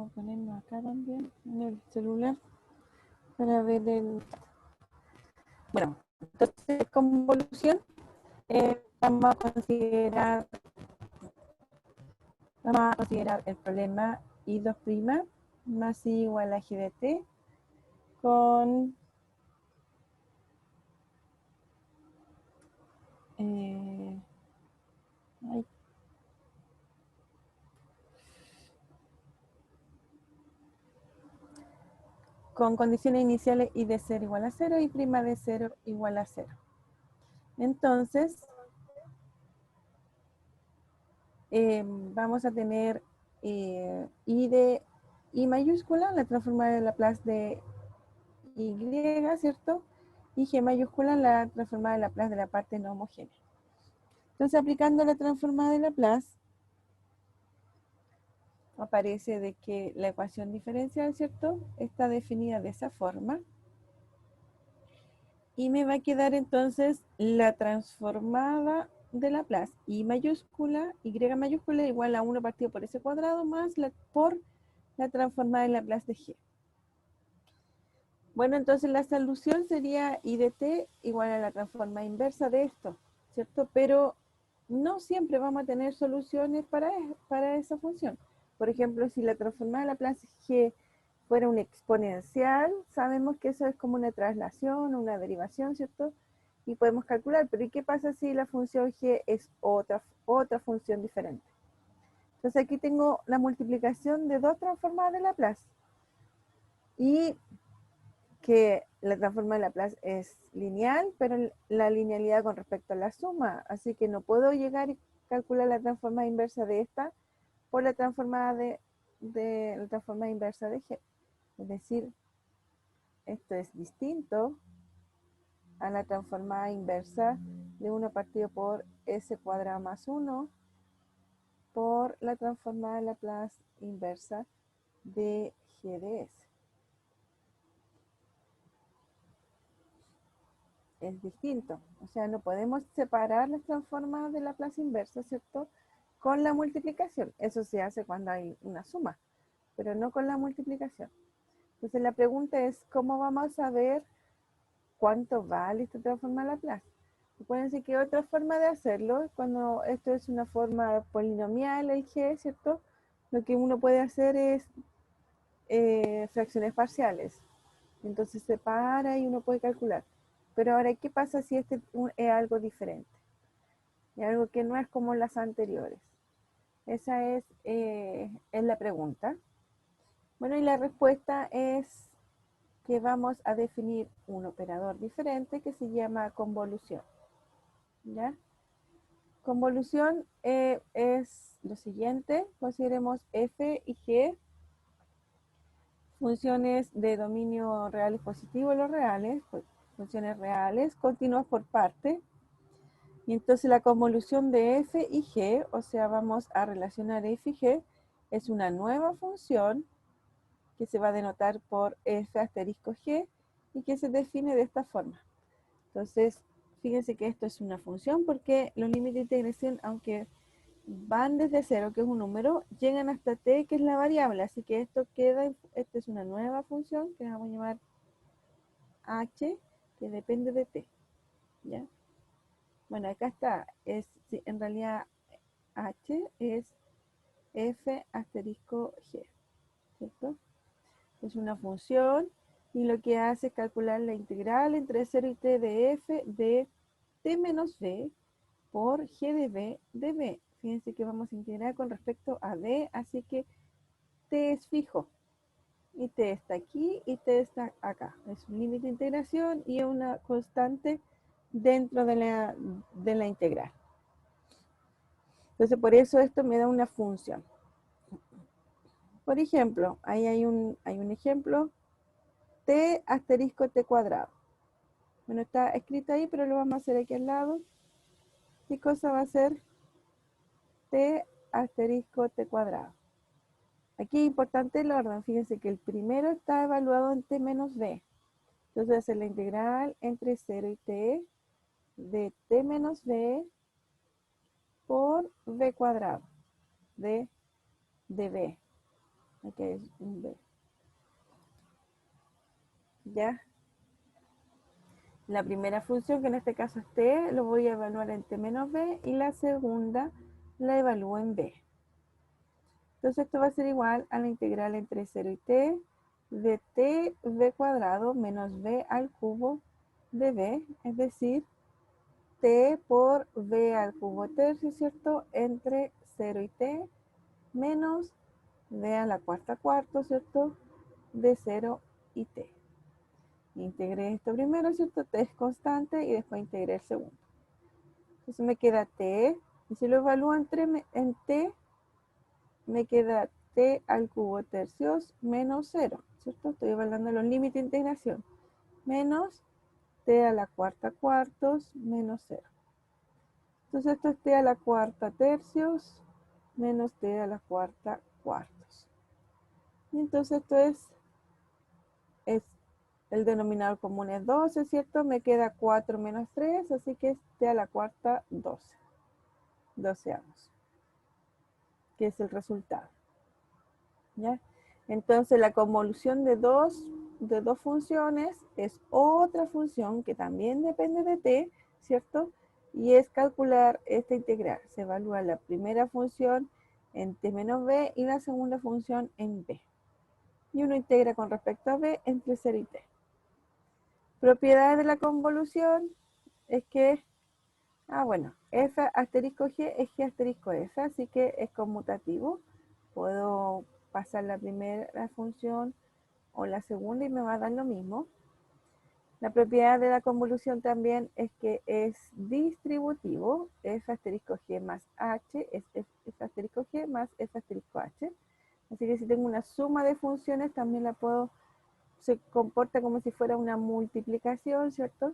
Vamos a ponernos acá también en el celular para ver el... Bueno, entonces convolución vamos a considerar el problema I2' más I igual a G de T con ay, con condiciones iniciales I de 0 igual a 0 y prima de 0 igual a 0. Entonces, vamos a tener I mayúscula, la transformada de Laplace de Y, ¿cierto? Y G mayúscula, la transformada de Laplace de la parte no homogénea. Entonces, aplicando la transformada de Laplace, aparece de que la ecuación diferencial, ¿cierto?, está definida de esa forma. Y me va a quedar entonces la transformada de Laplace, Y mayúscula, Y mayúscula igual a 1 partido por S cuadrado más por la transformada de Laplace de G. Bueno, entonces la solución sería I de T igual a la transformada inversa de esto, ¿cierto? Pero no siempre vamos a tener soluciones para esa función. Por ejemplo, si la transformada de Laplace G fuera un exponencial, sabemos que eso es como una traslación, una derivación, ¿cierto? Y podemos calcular, pero ¿y qué pasa si la función G es otra función diferente? Entonces aquí tengo la multiplicación de dos transformadas de Laplace. Y que la transformada de Laplace es lineal, pero la linealidad con respecto a la suma, así que no puedo llegar y calcular la transformada inversa de esta por la transformada la transformada inversa de G. Es decir, esto es distinto a la transformada inversa de 1 partido por S cuadrado más 1 por la transformada de Laplace inversa de G de S. Es distinto. O sea, no podemos separar las transformadas de Laplace inversa, ¿cierto?, con la multiplicación. Eso se hace cuando hay una suma, pero no con la multiplicación. Entonces la pregunta es, ¿cómo vamos a ver cuánto vale esta transformada de Laplace? Acuérdense que otra forma de hacerlo, cuando esto es una forma polinomial, el G, ¿cierto?, lo que uno puede hacer es fracciones parciales. Entonces se separa y uno puede calcular. Pero ahora, ¿qué pasa si este es algo diferente? Es algo que no es como las anteriores. Esa es la pregunta. Bueno, y la respuesta es que vamos a definir un operador diferente que se llama convolución. ¿Ya? Convolución es lo siguiente. Consideremos f y g funciones de dominio reales positivos, los reales, funciones reales, continuas por parte. Y entonces la convolución de f y g, o sea, vamos a relacionar f y g, es una nueva función que se va a denotar por f asterisco g y que se define de esta forma. Entonces, fíjense que esto es una función porque los límites de integración, aunque van desde 0, que es un número, llegan hasta t, que es la variable. Así que esto es una nueva función que vamos a llamar h, que depende de t. ¿Ya? Bueno, acá está. En realidad, h es f asterisco g, ¿cierto? Es una función y lo que hace es calcular la integral entre 0 y t de f de t menos b por g de b de b. Fíjense que vamos a integrar con respecto a d, así que t es fijo. Y t está aquí y t está acá. Es un límite de integración y es una constante dentro de la integral. Entonces, por eso esto me da una función. Por ejemplo, ahí hay un ejemplo, t asterisco t cuadrado. Bueno, está escrito ahí, pero lo vamos a hacer aquí al lado. ¿Qué cosa va a ser t asterisco t cuadrado? Aquí es importante el orden. Fíjense que el primero está evaluado en t menos b. Entonces voy a hacer la integral entre 0 y t de t menos b por b cuadrado de b. Aquí es un b. ¿Ya? La primera función, que en este caso es t, lo voy a evaluar en t menos b, y la segunda la evalúo en b. Entonces esto va a ser igual a la integral entre 0 y t de t b cuadrado menos b al cubo de b, es decir, t por b al cubo tercio, ¿cierto? Entre 0 y t menos b a la cuarta cuarto, ¿cierto? De 0 y t. Integré esto primero, ¿cierto? T es constante y después integré el segundo. Entonces me queda t, y si lo evalúo en t, me queda t al cubo tercios menos 0, ¿cierto? Estoy evaluando los límites de integración. Menos t a la cuarta cuartos menos 0. Entonces esto es t a la cuarta tercios menos t a la cuarta cuartos. Y entonces esto es el denominador común es 12, ¿cierto? Me queda 4 menos 3, así que es t a la cuarta 12. 12avos, que es el resultado. ¿Ya? Entonces la convolución de dos funciones es otra función que también depende de t, ¿cierto? Y es calcular esta integral. Se evalúa la primera función en t menos b y la segunda función en b. Y uno integra con respecto a b entre 0 y t. Propiedades de la convolución es que, bueno, f asterisco g es g asterisco f, así que es conmutativo. Puedo pasar la primera función o la segunda y me va a dar lo mismo. La propiedad de la convolución también es que es distributivo. F asterisco g más h es f asterisco g más f asterisco h. Así que si tengo una suma de funciones, también la puedo, se comporta como si fuera una multiplicación, ¿cierto?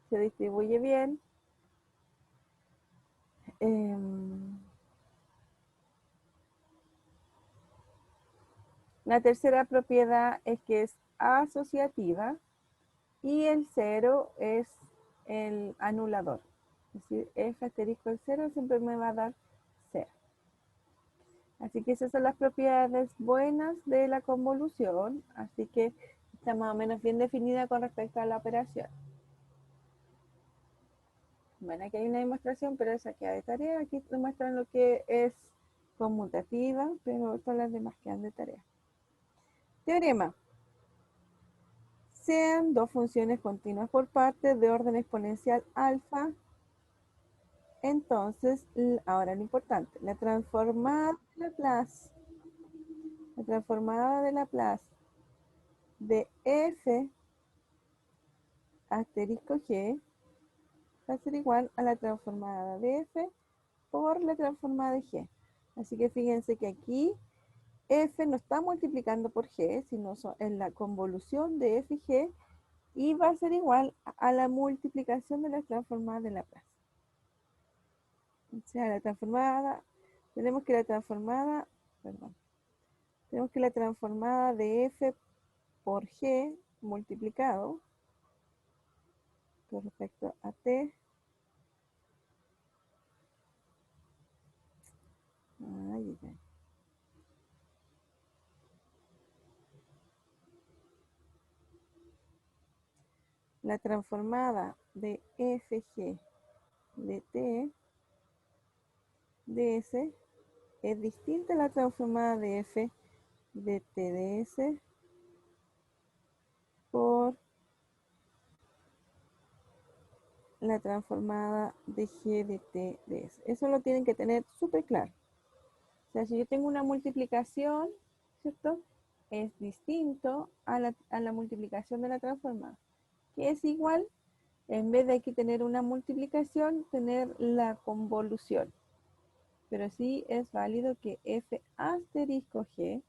Se distribuye bien. La tercera propiedad es que es asociativa y el 0 es el anulador. Es decir, f asterisco el 0 siempre me va a dar 0. Así que esas son las propiedades buenas de la convolución. Así que está más o menos bien definida con respecto a la operación. Bueno, aquí hay una demostración, pero esa queda de tarea. Aquí demuestran lo que es conmutativa, pero todas las demás quedan de tarea. Teorema. Sean dos funciones continuas por partes de orden exponencial alfa. Entonces, ahora lo importante, la transformada de Laplace de f asterisco g va a ser igual a la transformada de f por la transformada de g. Así que fíjense que aquí f no está multiplicando por g, sino en la convolución de f y g, y va a ser igual a la multiplicación de las transformadas de Laplace. O sea, la transformada, tenemos que la transformada de f por g multiplicado con respecto a t. Ay, ay. La transformada de fg de t ds es distinta a la transformada de f de t ds por la transformada de g de t ds. Eso lo tienen que tener súper claro. O sea, si yo tengo una multiplicación, ¿cierto? Es distinto a la multiplicación de la transformada, que es igual, en vez de aquí tener una multiplicación, tener la convolución. Pero sí es válido que f asterisco g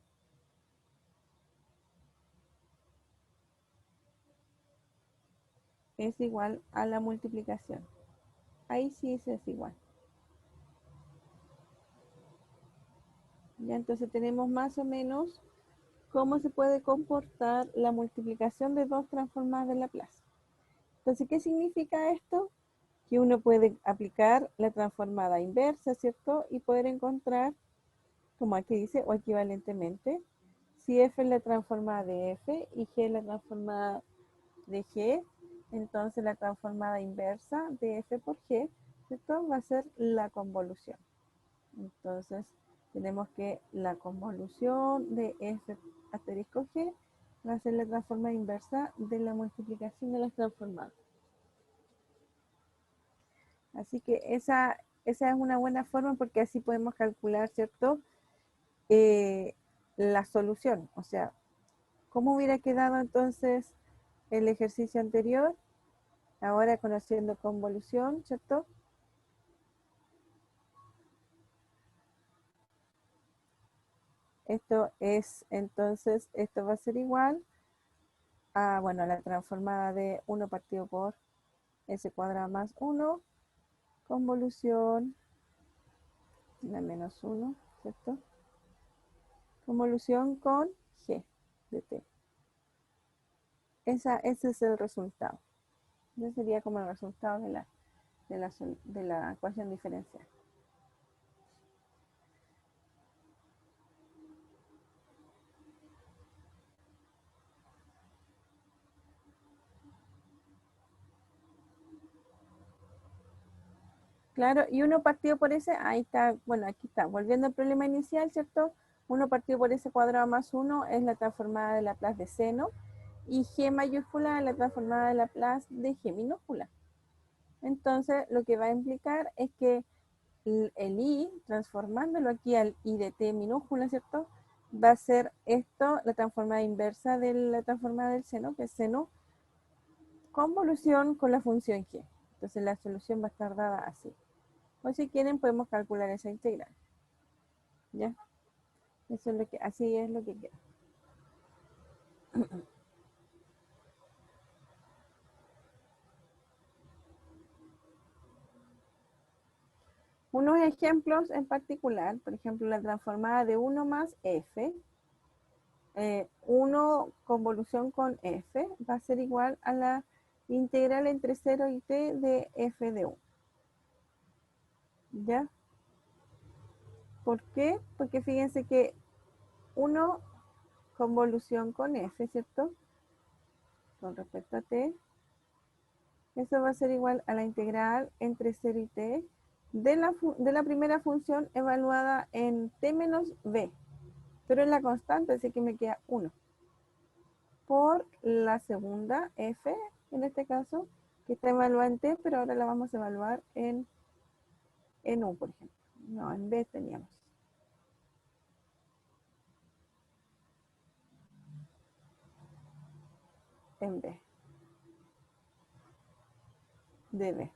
es igual a la multiplicación. Ahí sí es igual. Ya entonces tenemos más o menos cómo se puede comportar la multiplicación de dos transformadas de Laplace. Entonces, ¿qué significa esto? Que uno puede aplicar la transformada inversa, ¿cierto? Y poder encontrar, como aquí dice, o equivalentemente, Si f es la transformada de f y g es la transformada de g, entonces la transformada inversa de f por g, ¿cierto? Va a ser la convolución. Entonces tenemos que la convolución de f asterisco g va a ser la transformada inversa de la multiplicación de las transformadas. Así que esa es una buena forma porque así podemos calcular, ¿cierto? La solución. O sea, ¿cómo hubiera quedado entonces el ejercicio anterior? Ahora conociendo convolución, ¿cierto? Esto es, entonces, esto va a ser igual a, bueno, la transformada de 1 partido por s cuadrado más 1, convolución de menos 1, ¿cierto? Convolución con g de t. Ese es el resultado. Ese sería como el resultado de la ecuación diferencial. Claro, y 1 partido por ese, ahí está, bueno, aquí está, volviendo al problema inicial, ¿cierto? 1 partido por ese cuadrado más 1 es la transformada de Laplace de seno, y g mayúscula es la transformada de Laplace de g minúscula. Entonces, lo que va a implicar es que el i, transformándolo aquí al i de t minúscula, ¿cierto? Va a ser esto, la transformada inversa de la transformada del seno, que es seno, convolución con la función g. Entonces, la solución va a estar dada así. O si quieren, podemos calcular esa integral. ¿Ya? Eso es lo que, así es lo que queda. Unos ejemplos en particular, por ejemplo, la transformada de 1 más f, 1 convolución con f, va a ser igual a la integral entre 0 y t de f de 1. ¿Ya? ¿Por qué? Porque fíjense que 1 convolución con f, ¿cierto? Con respecto a t, eso va a ser igual a la integral entre 0 y t de la primera función evaluada en t menos b, pero es la constante, así que me queda 1, por la segunda f, en este caso, que está evaluada en t, pero ahora la vamos a evaluar en u, por ejemplo. No, en b teníamos. En b, de b.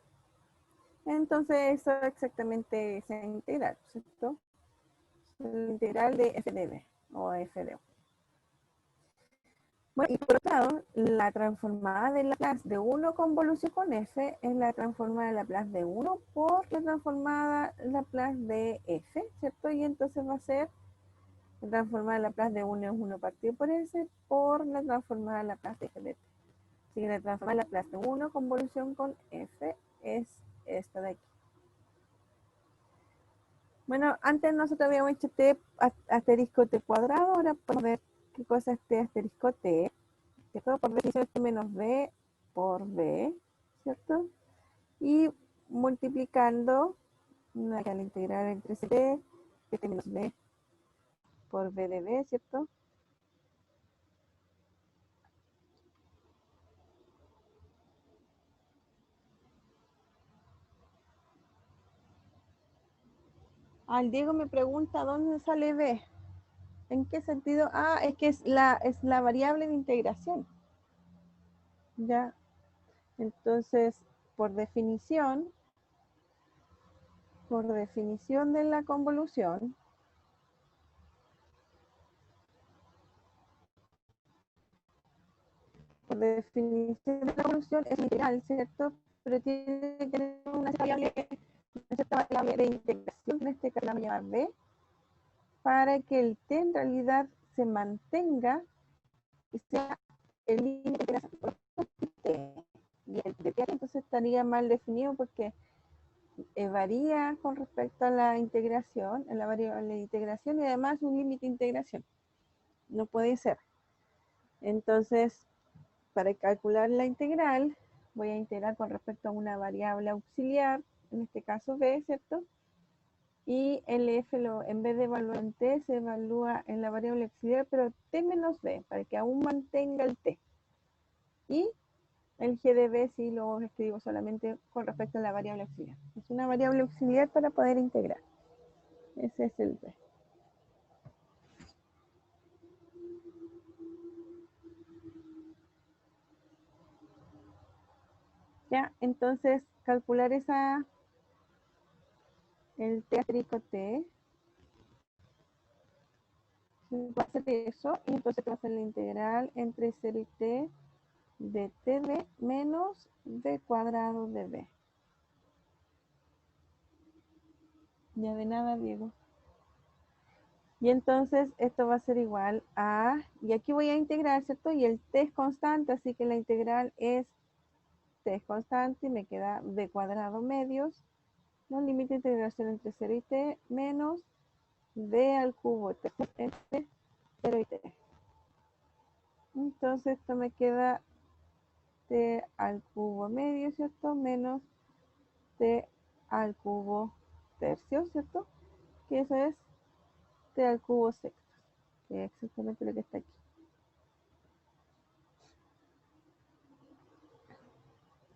Entonces, eso exactamente es la integral, ¿cierto? La integral de f de b, o f de u. Bueno, y por otro lado, la transformada de Laplace de 1 convolución con f es la transformada de Laplace de 1 por la transformada Laplace de f, ¿cierto? Y entonces va a ser la transformada de Laplace de 1 es 1 partido por s por la transformada de Laplace de f de t. Así que la transformada de Laplace de 1 convolución con f es esta de aquí. Bueno, antes nosotros habíamos hecho t asterisco t cuadrado, ahora podemos ver qué cosa es t asterisco t. ¿Cierto? Por definición es t menos b por b, ¿cierto? Y multiplicando la integral entre c, t menos b por b de b, ¿cierto? Al Diego me pregunta dónde sale b. ¿En qué sentido? Ah, es que es la variable de integración. Ya. Entonces, por definición de la convolución, por definición de la convolución es integral, ¿cierto? Pero tiene que tener una cierta variable de integración, en este caso la voy a llamar b, para que el t en realidad se mantenga y sea el límite de la t. Y el de t entonces estaría mal definido porque varía con respecto a la integración, a la variable de integración y además un límite de integración. no puede ser. Entonces, para calcular la integral, voy a integrar con respecto a una variable auxiliar, en este caso b, ¿cierto? Y el f, en vez de evaluar en t, se evalúa en la variable auxiliar, pero t menos b, para que aún mantenga el t. Y el g de b sí lo escribo solamente con respecto a la variable auxiliar. Es una variable auxiliar para poder integrar. Ese es el b. Ya, entonces calcular el t asterisco t, va a ser eso, y entonces va a ser la integral entre 0 y t de td menos b cuadrado de b. Ya de nada, Diego. Y entonces esto va a ser igual a, y aquí voy a integrar, ¿cierto? Y el t es constante, así que la integral es t es constante y me queda b cuadrado medios, los límites de integración entre 0 y t menos b al cubo t entre 0 y t. Entonces esto me queda t al cubo medio, ¿cierto? Menos t al cubo tercio, ¿cierto? Que eso es t al cubo sexto, que es exactamente lo que está aquí.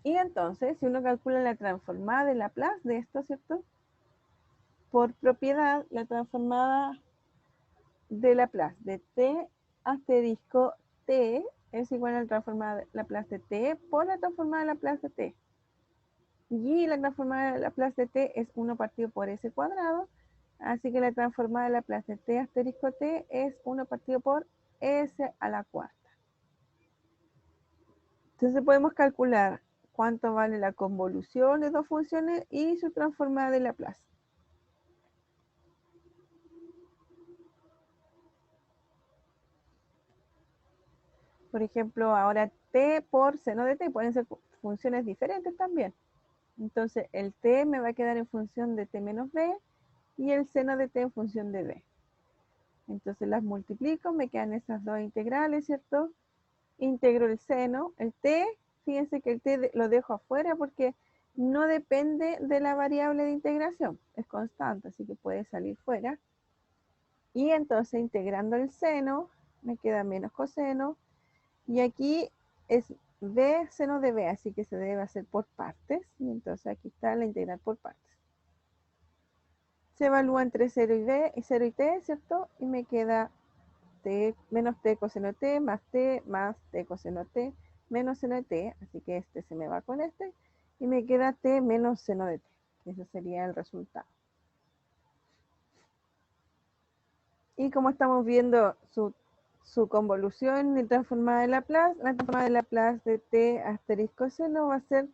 Y entonces, si uno calcula la transformada de Laplace de esto, ¿cierto? Por propiedad, la transformada de Laplace de t asterisco t es igual a la transformada de Laplace de t por la transformada de Laplace de t. Y la transformada de Laplace de t es 1 partido por s cuadrado, así que la transformada de Laplace de t asterisco t es 1 partido por s a la cuarta. Entonces podemos calcular cuánto vale la convolución de dos funciones y su transformada de Laplace. Por ejemplo, ahora t por seno de t pueden ser funciones diferentes también. Entonces el t me va a quedar en función de t menos b y el seno de t en función de b. Entonces las multiplico, me quedan esas dos integrales, ¿cierto? Integro el seno, el t, fíjense que el t lo dejo afuera porque no depende de la variable de integración, es constante, así que puede salir fuera. Y entonces integrando el seno, me queda menos coseno, y aquí es b seno de b, así que se debe hacer por partes, y entonces aquí está la integral por partes. Se evalúa entre 0 y, b, 0 y t, ¿cierto? Y me queda t menos t coseno t más t coseno t menos seno de t, así que este se me va con este, y me queda t menos seno de t. Ese sería el resultado. Y como estamos viendo su convolución y transformada de Laplace, la transformada de Laplace de t asterisco seno va a ser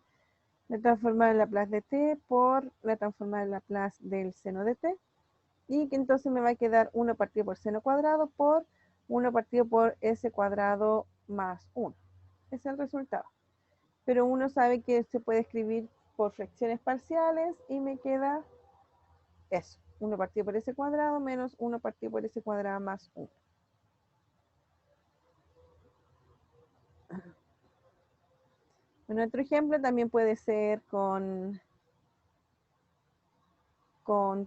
la transformada de Laplace de t por la transformada de Laplace del seno de t, y que entonces me va a quedar 1 partido por seno cuadrado por 1 partido por s cuadrado más 1. Ese es el resultado. Pero uno sabe que se puede escribir por fracciones parciales y me queda eso. 1 partido por s cuadrado menos 1 partido por s cuadrado más 1. Bueno, otro ejemplo también puede ser con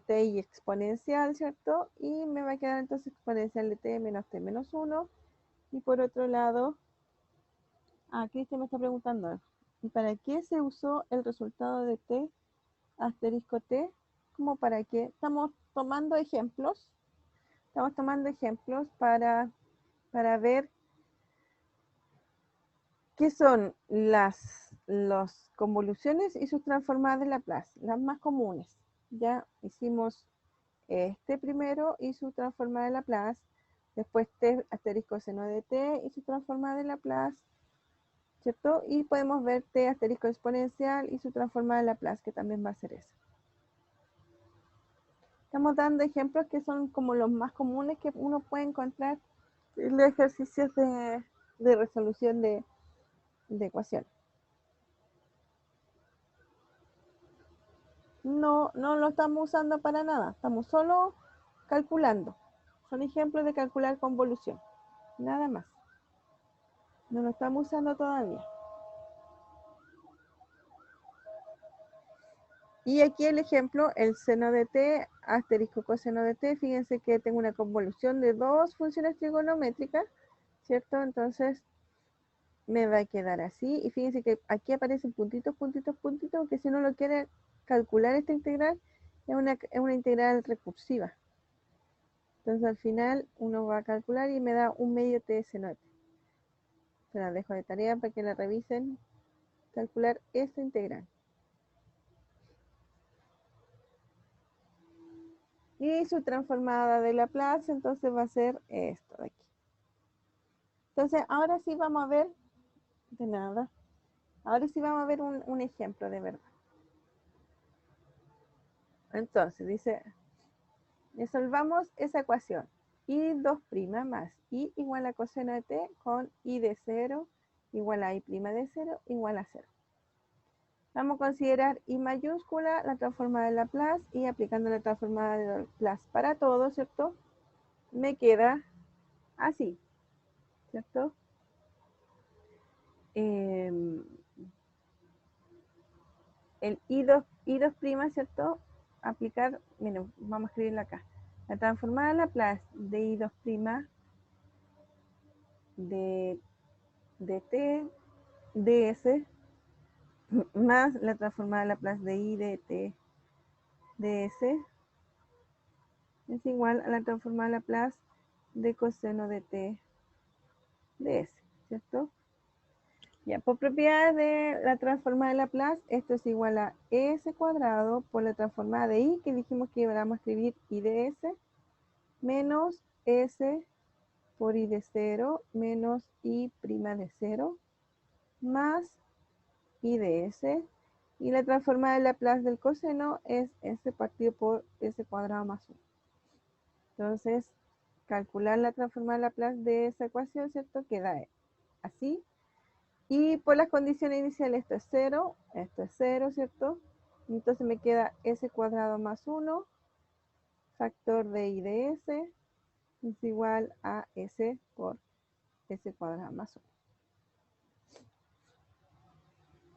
t y exponencial, ¿cierto? Y me va a quedar entonces exponencial de t menos 1. Y por otro lado, Cristian me está preguntando, ¿y para qué se usó el resultado de t asterisco t? ¿Cómo para qué? Estamos tomando ejemplos para ver qué son las convoluciones y sus transformadas de Laplace, las más comunes. Ya hicimos este primero y su transformada de Laplace, después t asterisco seno de t y su transformada de Laplace, ¿cierto? Y podemos ver t asterisco exponencial y su transformada de Laplace, que también va a ser eso. Estamos dando ejemplos que son como los más comunes que uno puede encontrar en los ejercicios de resolución de ecuaciones. No lo estamos usando para nada, estamos solo calculando. Son ejemplos de calcular convolución. Nada más. No lo estamos usando todavía. Y aquí el ejemplo, el seno de t, asterisco coseno de t. Fíjense que tengo una convolución de dos funciones trigonométricas, ¿cierto? Entonces me va a quedar así. Y fíjense que aquí aparecen puntitos, puntitos, puntitos, que si uno lo quiere calcular esta integral, es una integral recursiva. Entonces al final uno va a calcular y me da un medio t seno de t. Se la dejo de tarea para que la revisen, calcular esta integral. Y su transformada de Laplace, entonces va a ser esto de aquí. Entonces, ahora sí vamos a ver, de nada, ahora sí vamos a ver un ejemplo de verdad. Entonces, dice, resolvamos esa ecuación. I2' más I igual a coseno de t con I de 0 igual a I' de 0 igual a 0. Vamos a considerar I mayúscula, la transformada de Laplace, y aplicando la transformada de Laplace para todo, ¿cierto? Me queda así, ¿cierto? El I2', ¿cierto? Aplicar, miren, vamos a escribirlo acá. La transformada de Laplace de I2' de t ds más la transformada de Laplace de I de t ds es igual a la transformada de Laplace de coseno de t ds, ¿cierto? Ya, por propiedades de la transformada de Laplace, esto es igual a s cuadrado por la transformada de I, que dijimos que íbamos a escribir I de s, menos s por I de 0, menos I' de 0, más I de s, y la transformada de Laplace del coseno es s partido por s cuadrado más 1. Entonces, calcular la transformada de Laplace de esa ecuación, ¿cierto? Queda así. Y por las condiciones iniciales, esto es 0, ¿cierto? Entonces me queda s cuadrado más 1, factor de I de s, es igual a s por s cuadrado más 1.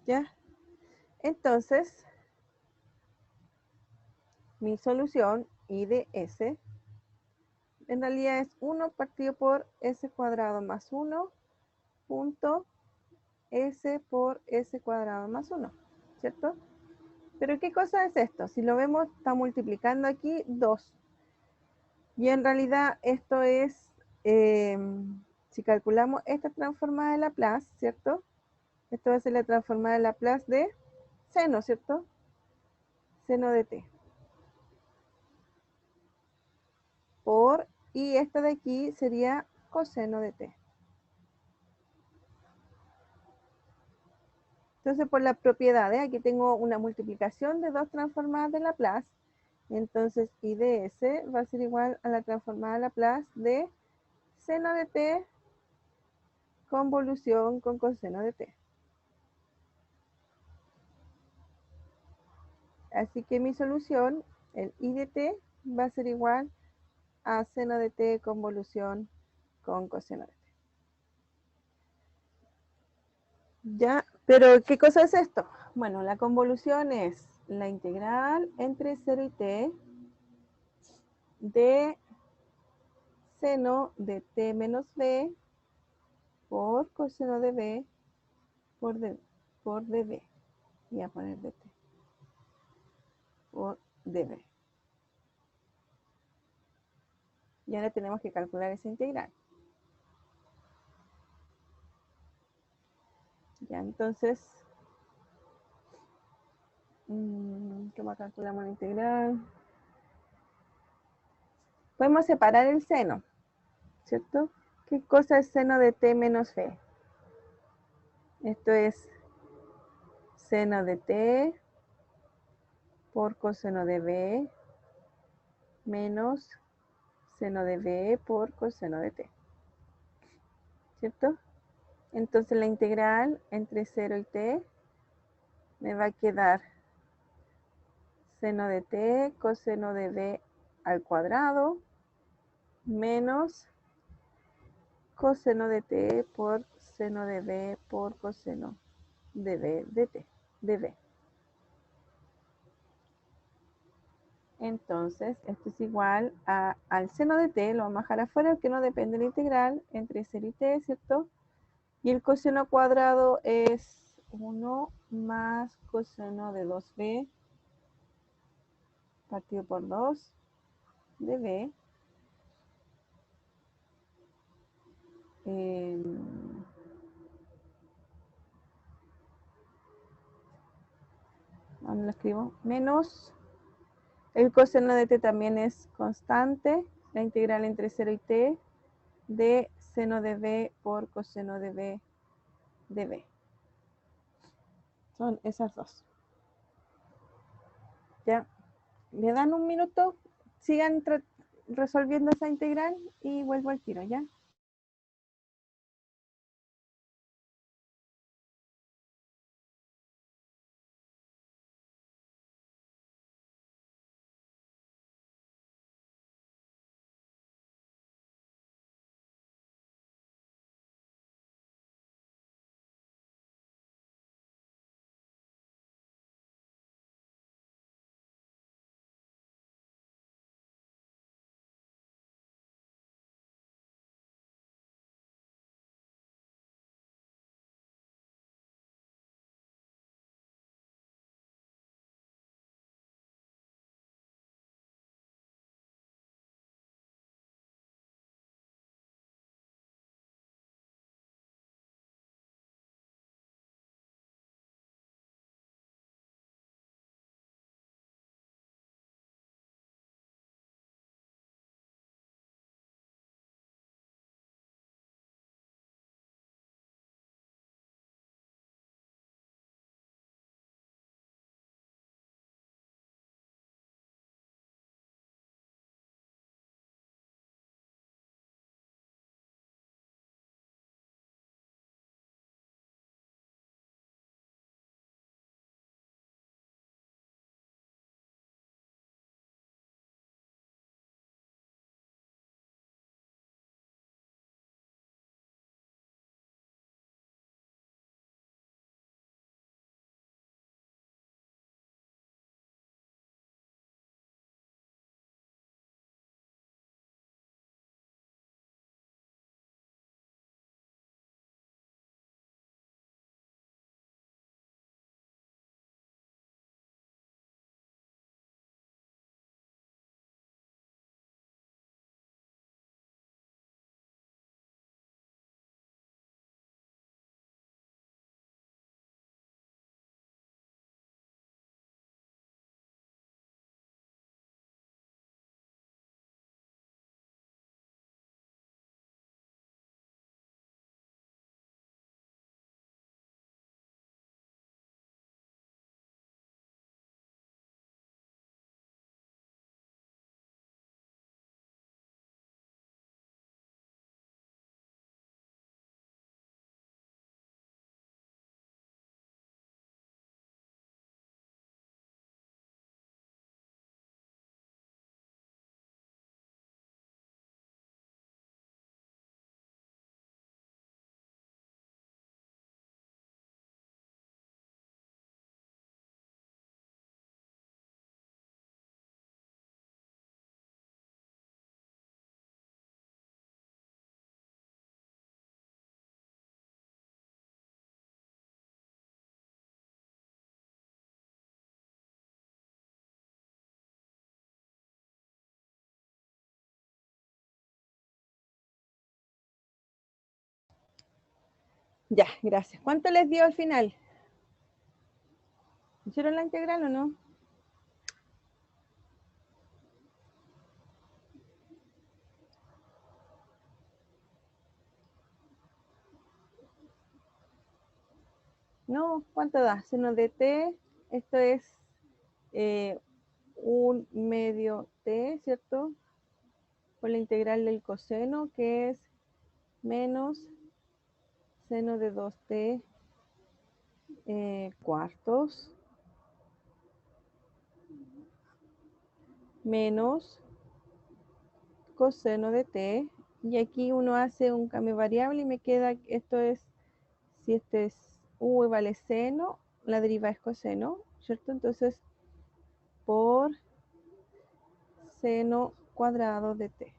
¿Ya? Entonces, mi solución I de s en realidad es 1 partido por s cuadrado más 1 punto s por s cuadrado más 1, ¿cierto? Pero ¿qué cosa es esto? Si lo vemos, está multiplicando aquí 2. Y en realidad esto es, si calculamos esta transformada de Laplace, ¿cierto? Esto va a ser la transformada de Laplace de seno, ¿cierto? Seno de t. Y esta de aquí sería coseno de t. Entonces, por las propiedades, aquí tengo una multiplicación de dos transformadas de Laplace. Entonces, I de s va a ser igual a la transformada de Laplace de seno de t convolución con coseno de t. Así que mi solución, el I de t, va a ser igual a seno de t convolución con coseno de t. Ya, pero ¿qué cosa es esto? Bueno, la convolución es la integral entre 0 y t de seno de t menos b por coseno de b por db. Voy a poner dt por db. Y ahora tenemos que calcular esa integral. Ya, entonces, ¿cómo calculamos la integral? Podemos separar el seno, ¿cierto? ¿Qué cosa es seno de t menos b? Esto es seno de t por coseno de b menos seno de b por coseno de t, ¿cierto? Entonces la integral entre 0 y t me va a quedar seno de t coseno de b al cuadrado menos coseno de t por seno de b por coseno de b de t, de b. Entonces, esto es igual al seno de t, lo vamos a dejar afuera, que no depende de la integral entre 0 y t, ¿cierto? Y el coseno cuadrado es 1 más coseno de 2b partido por 2 de b. ¿Dónde lo escribo? Menos el coseno de t también es constante, la integral entre 0 y t de seno de b por coseno de b de b. Son esas dos. Ya, le dan un minuto, sigan resolviendo esa integral y vuelvo al tiro, ¿ya? Ya, gracias. ¿Cuánto les dio al final? ¿Hicieron la integral o no? No, ¿cuánto da? Seno de t, esto es un medio t, ¿cierto? Por la integral del coseno, que es menos seno de 2t cuartos, menos coseno de t Y aquí uno hace un cambio variable y me queda, esto es, si este es u vale seno, la derivada es coseno, ¿cierto? Entonces, por seno cuadrado de t.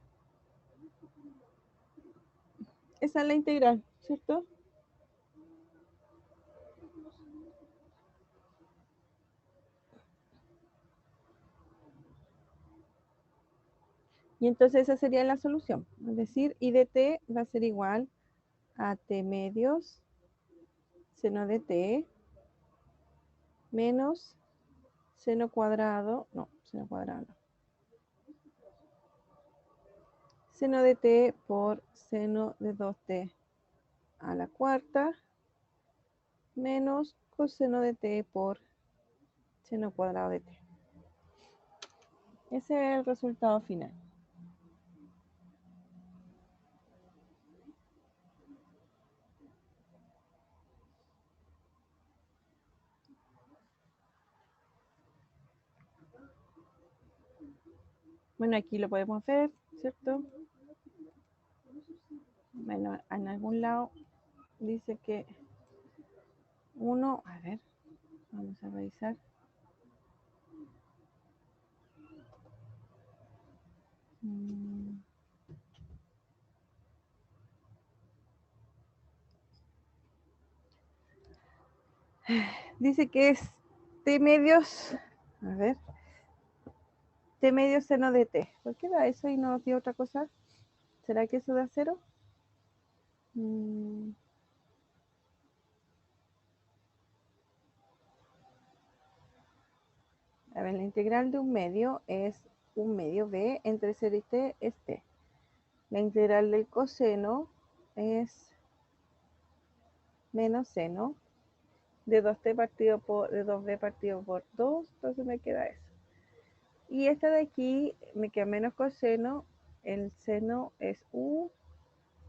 Esa es la integral, ¿cierto? Y entonces esa sería la solución. Es decir, I de t va a ser igual a t medios seno de t menos seno cuadrado, no, seno cuadrado no. Seno de t por seno de 2t a la cuarta menos coseno de t por seno cuadrado de t. Ese es el resultado final. Bueno, aquí lo podemos ver, ¿cierto? Bueno, en algún lado dice que uno, a ver, vamos a revisar. Dice que es t medios, a ver, t medios seno de t. ¿Por qué da eso y no nos dio otra cosa? ¿Será que eso da cero? A ver, la integral de un medio es un medio b entre 0 y t es t. La integral del coseno es menos seno de 2t partido por, de 2b partido por 2, entonces me queda eso. Y esta de aquí me queda menos coseno, el seno es u,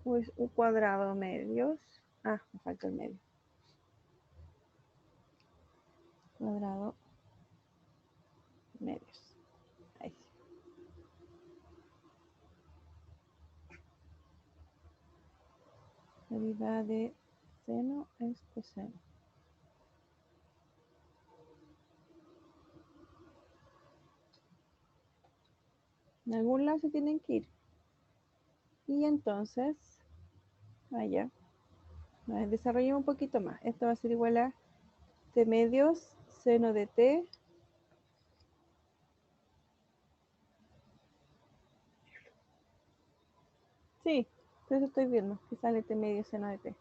pues u cuadrado medios, me falta el medio, cuadrado medios, ahí sí. La derivada de seno es coseno. En algún lado se tienen que ir. Y entonces, allá, desarrollemos un poquito más. Esto va a ser igual a t medios seno de t sí, eso estoy viendo, que sale t medio seno de t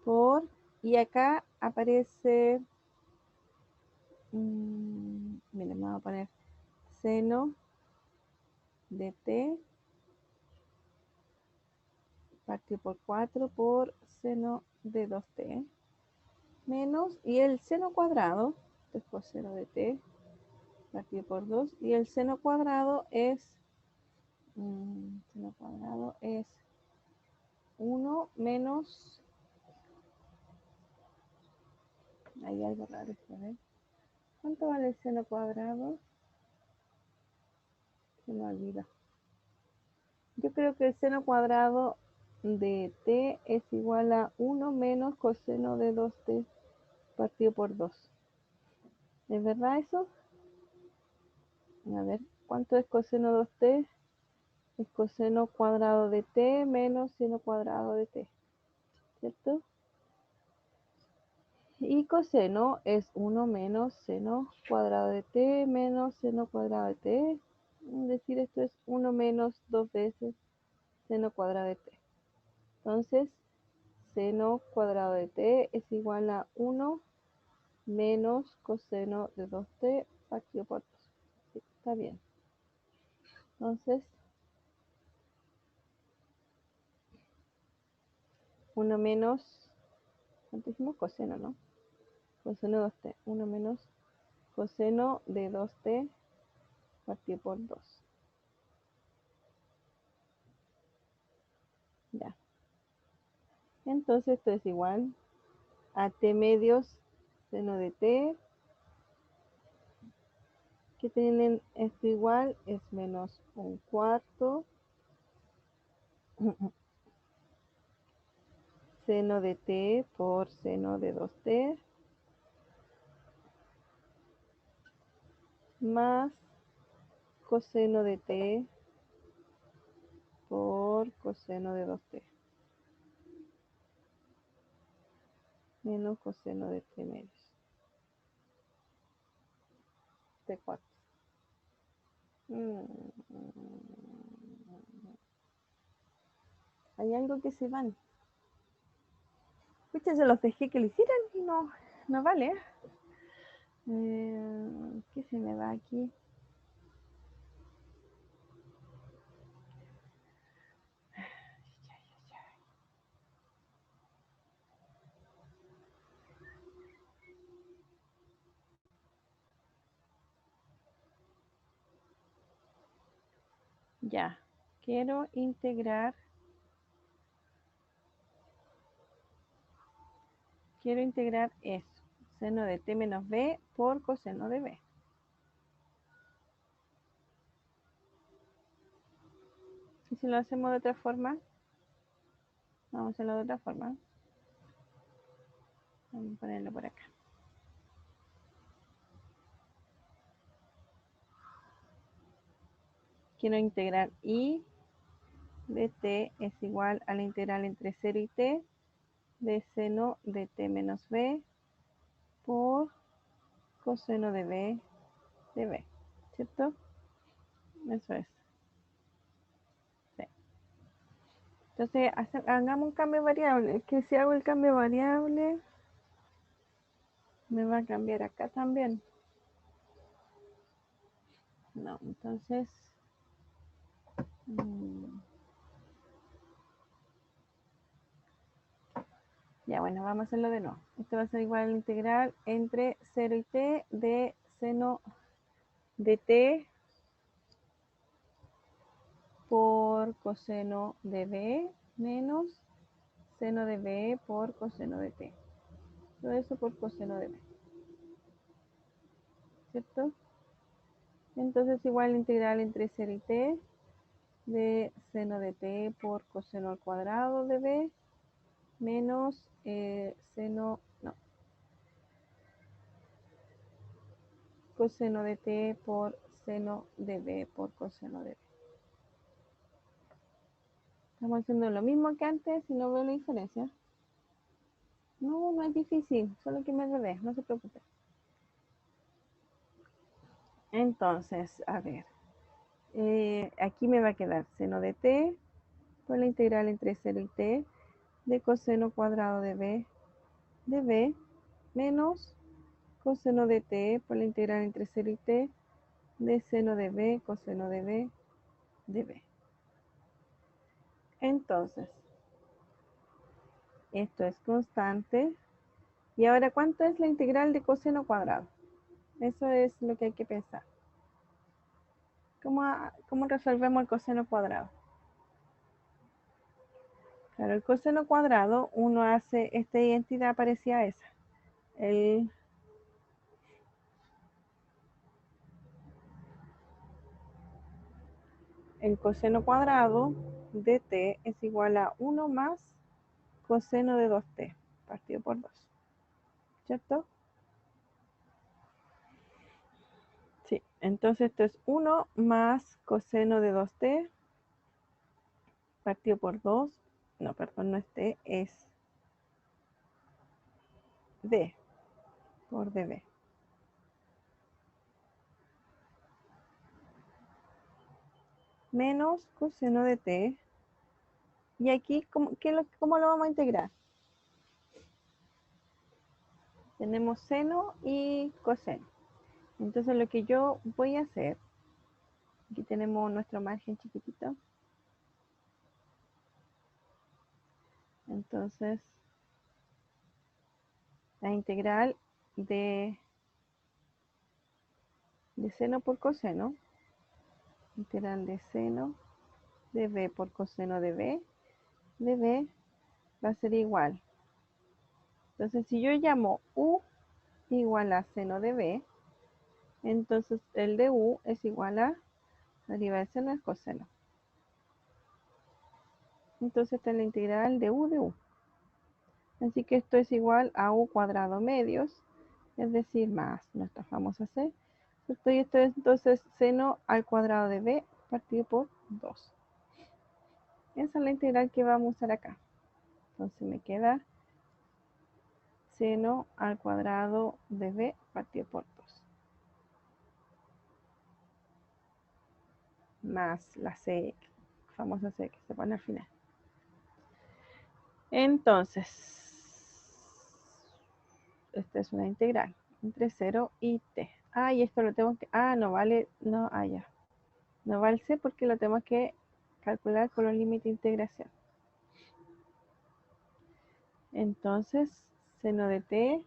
por, y acá aparece, miren, vamos a poner seno de t partido por 4 por seno de 2t menos, y el seno cuadrado, es coseno de t partido por 2, y el seno cuadrado es, seno cuadrado es 1 menos, hay algo raro esto, ¿eh? ¿Cuánto vale el seno cuadrado? Se me olvida. Yo creo que el seno cuadrado de t es igual a 1 menos coseno de 2t partido por 2. ¿Es verdad eso? A ver, ¿cuánto es coseno 2t? Es coseno cuadrado de t menos seno cuadrado de t, ¿cierto? Y coseno es 1 menos seno cuadrado de t menos seno cuadrado de t. Es decir, esto es 1 menos 2 veces seno cuadrado de t. Entonces, seno cuadrado de t es igual a 1 menos coseno de 2t partido por 2. Sí, está bien. Entonces, 1 menos, ¿cuánto dijimos? Coseno, ¿no? Coseno de 2t. 1 menos coseno de 2t partido por 2. Ya. Entonces, esto es igual a t medios seno de t, que tienen esto igual, es menos un cuarto Seno de t por seno de 2t más coseno de t por coseno de 2t menos coseno de t menos t cuartos. Hay algo que se van. Pucha, se los dejé que lo hicieran y no vale. ¿Qué se me va aquí? Ya, quiero integrar eso, seno de t menos b por coseno de b. ¿Y si lo hacemos de otra forma? Vamos a hacerlo de otra forma. Vamos a ponerlo por acá. Quiero integrar y de t es igual a la integral entre 0 y t de seno de t menos b por coseno de b de b, ¿cierto? Eso es. Sí. Entonces, hagamos un cambio de variable. Es que si hago el cambio de variable, me va a cambiar acá también. No, entonces... ya, bueno, vamos a hacerlo de nuevo. Esto va a ser igual a la integral entre 0 y t de seno de t por coseno de b menos seno de b por coseno de t. Todo eso por coseno de b. ¿Cierto? Entonces igual la integral entre 0 y t de seno de t por coseno al cuadrado de b menos coseno de t por seno de b por coseno de b. Estamos haciendo lo mismo que antes y no veo la diferencia. No es difícil, solo que me bebé, no se preocupe. Entonces, a ver, aquí me va a quedar seno de t por la integral entre 0 y t de coseno cuadrado de b menos coseno de t por la integral entre 0 y t de seno de b coseno de b de b. Entonces, esto es constante. Y ahora, ¿cuánto es la integral de coseno cuadrado? Eso es lo que hay que pensar. ¿Cómo resolvemos el coseno cuadrado? Claro, el coseno cuadrado, uno hace esta identidad parecida a esa. El coseno cuadrado de t es igual a 1 más coseno de 2t partido por 2. ¿Cierto? Sí, entonces esto es 1 más coseno de 2t partido por 2. No, perdón, no es t, es d por db. Menos coseno de t. Y aquí, ¿cómo lo vamos a integrar? Tenemos seno y coseno. Entonces lo que yo voy a hacer, aquí tenemos nuestro margen chiquitito. Entonces, la integral de seno por coseno, integral de seno de b por coseno de b va a ser igual. Entonces, si yo llamo u igual a seno de b, entonces el de u es igual a, arriba del seno es coseno. Entonces esta es la integral de u de u. Así que esto es igual a u cuadrado medios, es decir, más nuestra famosa c. ¿Cierto? Y esto es entonces seno al cuadrado de b partido por 2. Esa es la integral que vamos a usar acá. Entonces me queda seno al cuadrado de b partido por 2. Más la c, famosa c que se pone al final. Entonces, esta es una integral entre 0 y t. Ah, y esto lo tengo que... Ah, no vale... No, ya. No vale c porque lo tenemos que calcular con los límites de integración. Entonces, seno de t.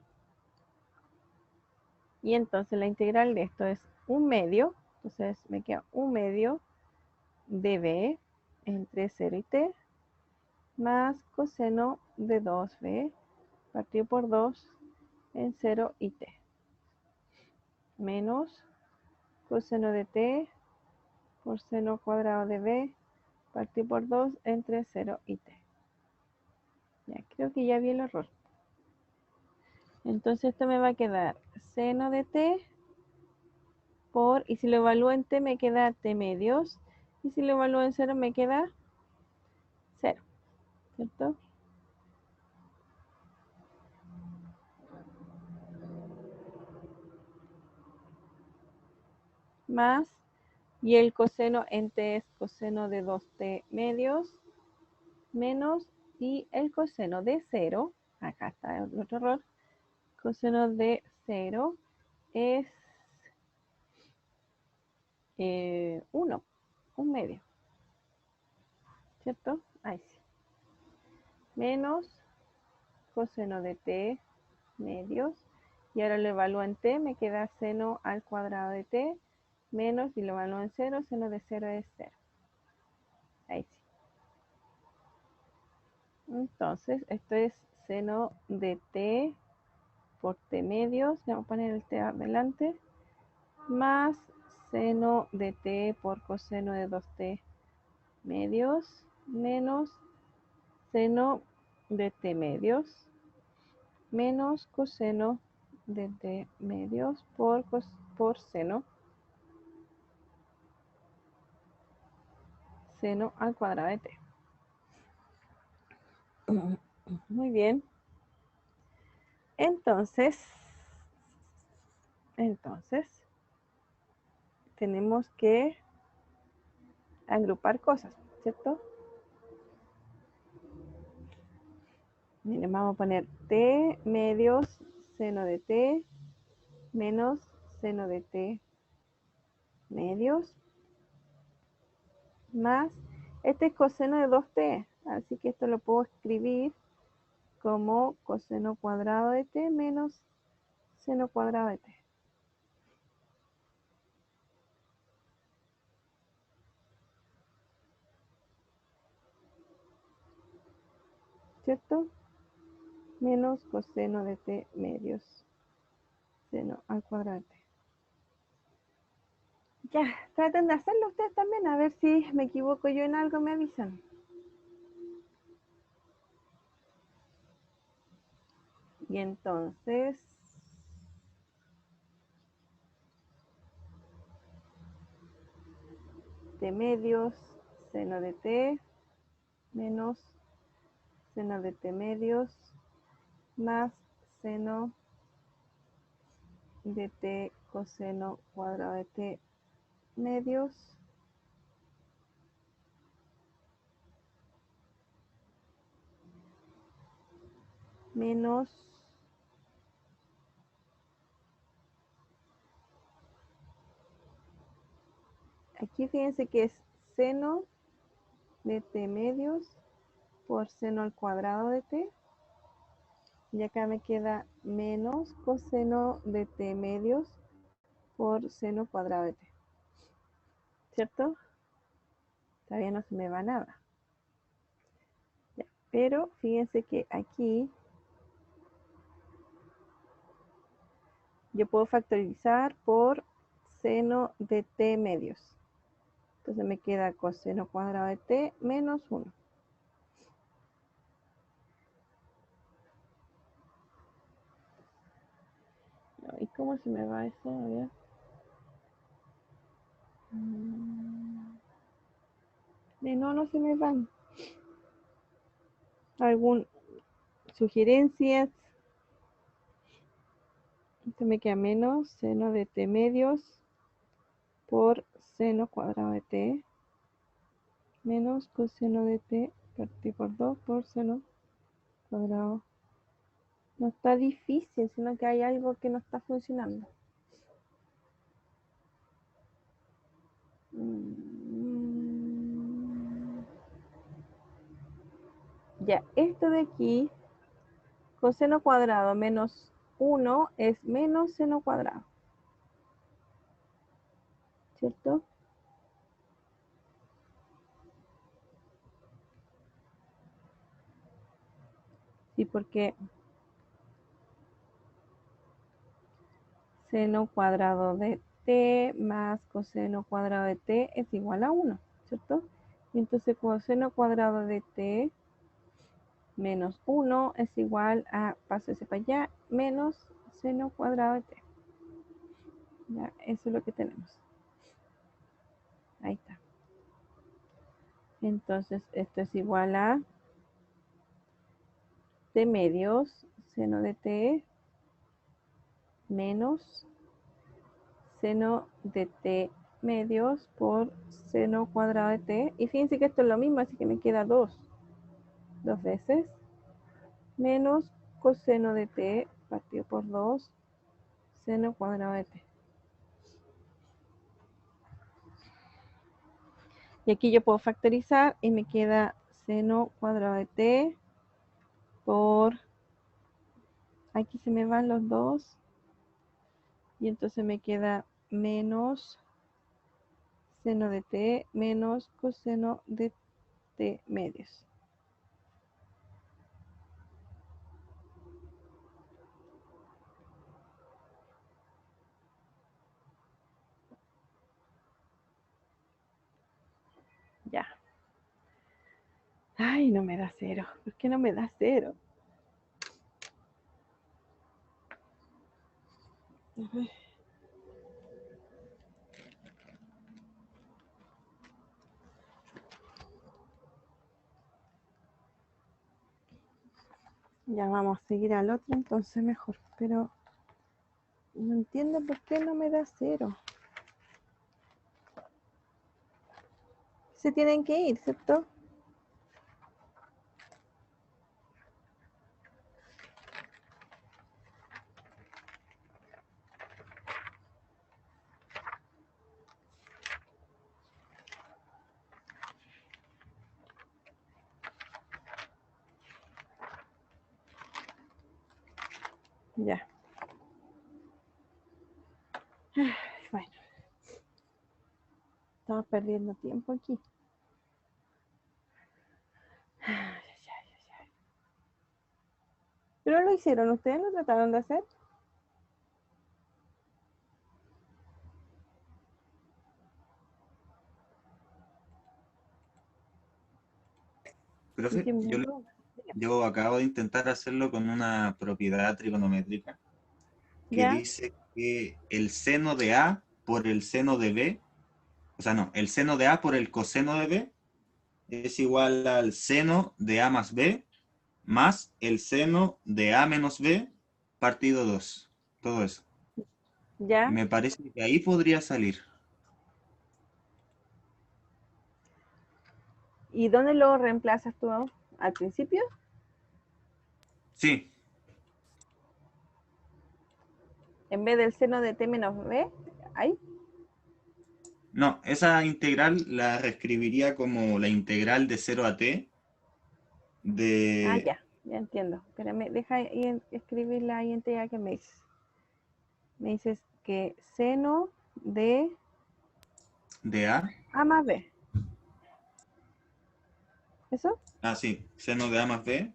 Y entonces la integral de esto es 1/2. Entonces me queda 1/2 de b entre 0 y t. Más coseno de 2b partido por 2 en 0 y t. Menos coseno de t por seno cuadrado de b partido por 2 entre 0 y t. Ya, creo que ya vi el error. Entonces esto me va a quedar seno de t por, y si lo evalúo en t me queda t medios, y si lo evalúo en 0 me queda 0, ¿cierto? Más, y el coseno en t es coseno de 2t medios, menos, y el coseno de 0, acá está el otro error, coseno de 0 es 1, 1/2, ¿cierto? Ahí sí. Menos coseno de t medios, y ahora lo evalúo en t, me queda seno al cuadrado de t, menos, y lo evalúo en 0, seno de 0 es 0. Ahí sí. Entonces, esto es seno de t por t medios, le vamos a poner el t adelante, más seno de t por coseno de 2t medios, menos seno de t medios, menos coseno de t medios por seno al cuadrado de t. Muy bien. Entonces, tenemos que agrupar cosas, ¿cierto? Miren, vamos a poner t medios seno de t menos seno de t medios más, este es coseno de 2t, así que esto lo puedo escribir como coseno cuadrado de t menos seno cuadrado de t. ¿Cierto? Menos coseno de t medios seno al cuadrado de t. Ya, traten de hacerlo ustedes también, a ver si me equivoco yo en algo, me avisan. Y entonces, t medios, seno de t, menos seno de t medios, más seno de t coseno cuadrado de t medios, menos aquí fíjense que es seno de t medios por seno al cuadrado de t, y acá me queda menos coseno de t medios por seno cuadrado de t, ¿cierto? Todavía no se me va nada. Ya, pero fíjense que aquí yo puedo factorizar por seno de t medios. Entonces me queda coseno cuadrado de t menos 1. ¿Y cómo se me va eso? A ver. No se me van. ¿Algún sugerencias? Esto me queda menos seno de t medios por seno cuadrado de t menos coseno de t partido por 2 por seno cuadrado. No está difícil, sino que hay algo que no está funcionando. Ya, esto de aquí, coseno cuadrado menos 1 es menos seno cuadrado. ¿Cierto? Sí, porque seno cuadrado de t más coseno cuadrado de t es igual a 1, ¿cierto? Y entonces coseno cuadrado de t menos 1 es igual a, paso ese para allá, menos seno cuadrado de t. Ya, eso es lo que tenemos. Ahí está. Entonces, esto es igual a t medios, seno de t, menos seno de t medios por seno cuadrado de t. Y fíjense que esto es lo mismo, así que me queda 2 veces, menos coseno de t partido por 2, seno cuadrado de t. Y aquí yo puedo factorizar y me queda seno cuadrado de t por, aquí se me van los 2, y entonces me queda menos seno de t menos coseno de t medios. Ya. Ay, no me da 0. ¿Por qué no me da 0? Ya vamos a seguir al otro entonces mejor. Pero no entiendo por qué no me da 0. Se tienen que ir, ¿cierto? Ya. Bueno, estamos perdiendo tiempo aquí. Pero lo hicieron, ¿ustedes lo trataron de hacer? Profe, yo acabo de intentar hacerlo con una propiedad trigonométrica que ¿Ya? dice que el seno de A por el seno de B, o sea, no, el seno de A por el coseno de B es igual al seno de A más B más el seno de A menos B partido 2. Todo eso. ¿Ya? Me parece que ahí podría salir. ¿Y dónde lo reemplazas tú? ¿Al principio? Sí, En vez del seno de t menos b, ahí. no, esa integral la reescribiría como la integral de 0 a t Ah, de, ya entiendo. Espérame, deja escribir la identidad que me dices. Me dices que seno de de A. A más B. ¿Eso? Ah, sí, seno de A más B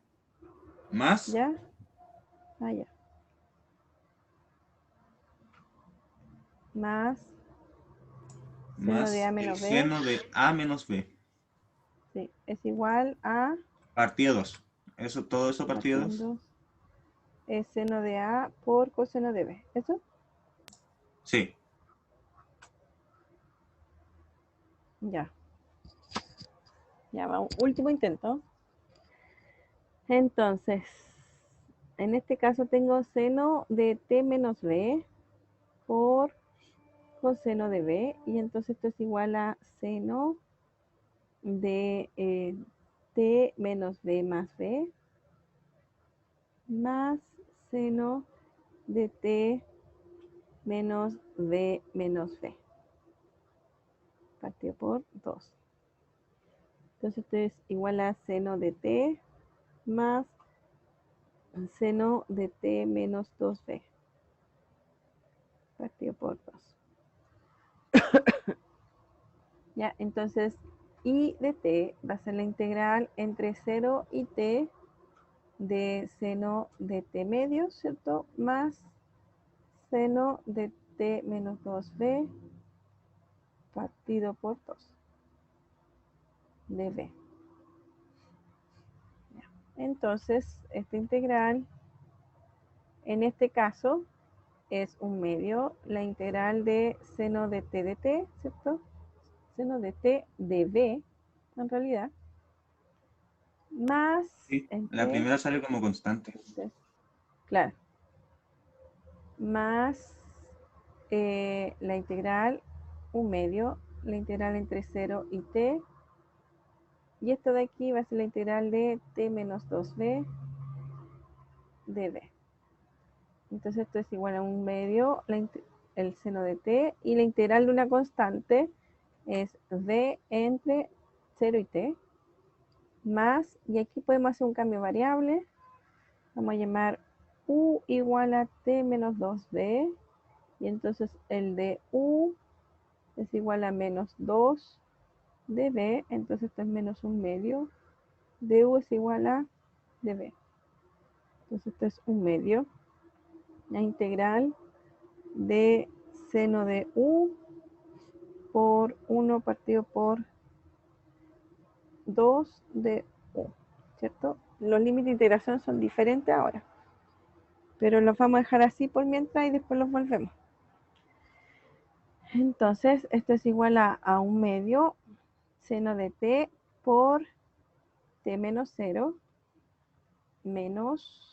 más ¿Ya? Ah, ya. Más seno de A el menos B. seno de A menos B. Sí, es igual a Partido 2. Eso, todo eso partido 2. partiendo es seno de A por coseno de B. ¿Eso? Sí. Ya. Ya va, último intento. Entonces, en este caso tengo seno de T menos B por coseno de B. Y entonces esto es igual a seno de T menos B más B más seno de T menos B menos B partido por 2. Entonces esto es igual a seno de T más seno de T menos 2B partido por 2. Ya, entonces I de T va a ser la integral entre 0 y T de seno de T medio, ¿cierto? Más seno de T menos 2B partido por 2 de B. Entonces, esta integral, en este caso, es un medio, la integral de seno de T, ¿cierto? Seno de T de B, en realidad, más Sí. La entre, primera sale como constante. claro, más la integral, un medio, la integral entre 0 y T, y esto de aquí va a ser la integral de T menos 2B de B. Entonces esto es igual a un medio, el seno de T, y la integral de una constante es D entre 0 y T, más, y aquí podemos hacer un cambio variable, vamos a llamar U igual a T menos 2B, y entonces el de U es igual a menos 2 de B, entonces esto es menos un medio, de U es igual a dB. Entonces esto es un medio, la integral de seno de U por 1 partido por 2 de U, ¿cierto? Los límites de integración son diferentes ahora, pero los vamos a dejar así por mientras y después los volvemos. Entonces, esto es igual a un medio seno de T por T menos 0 menos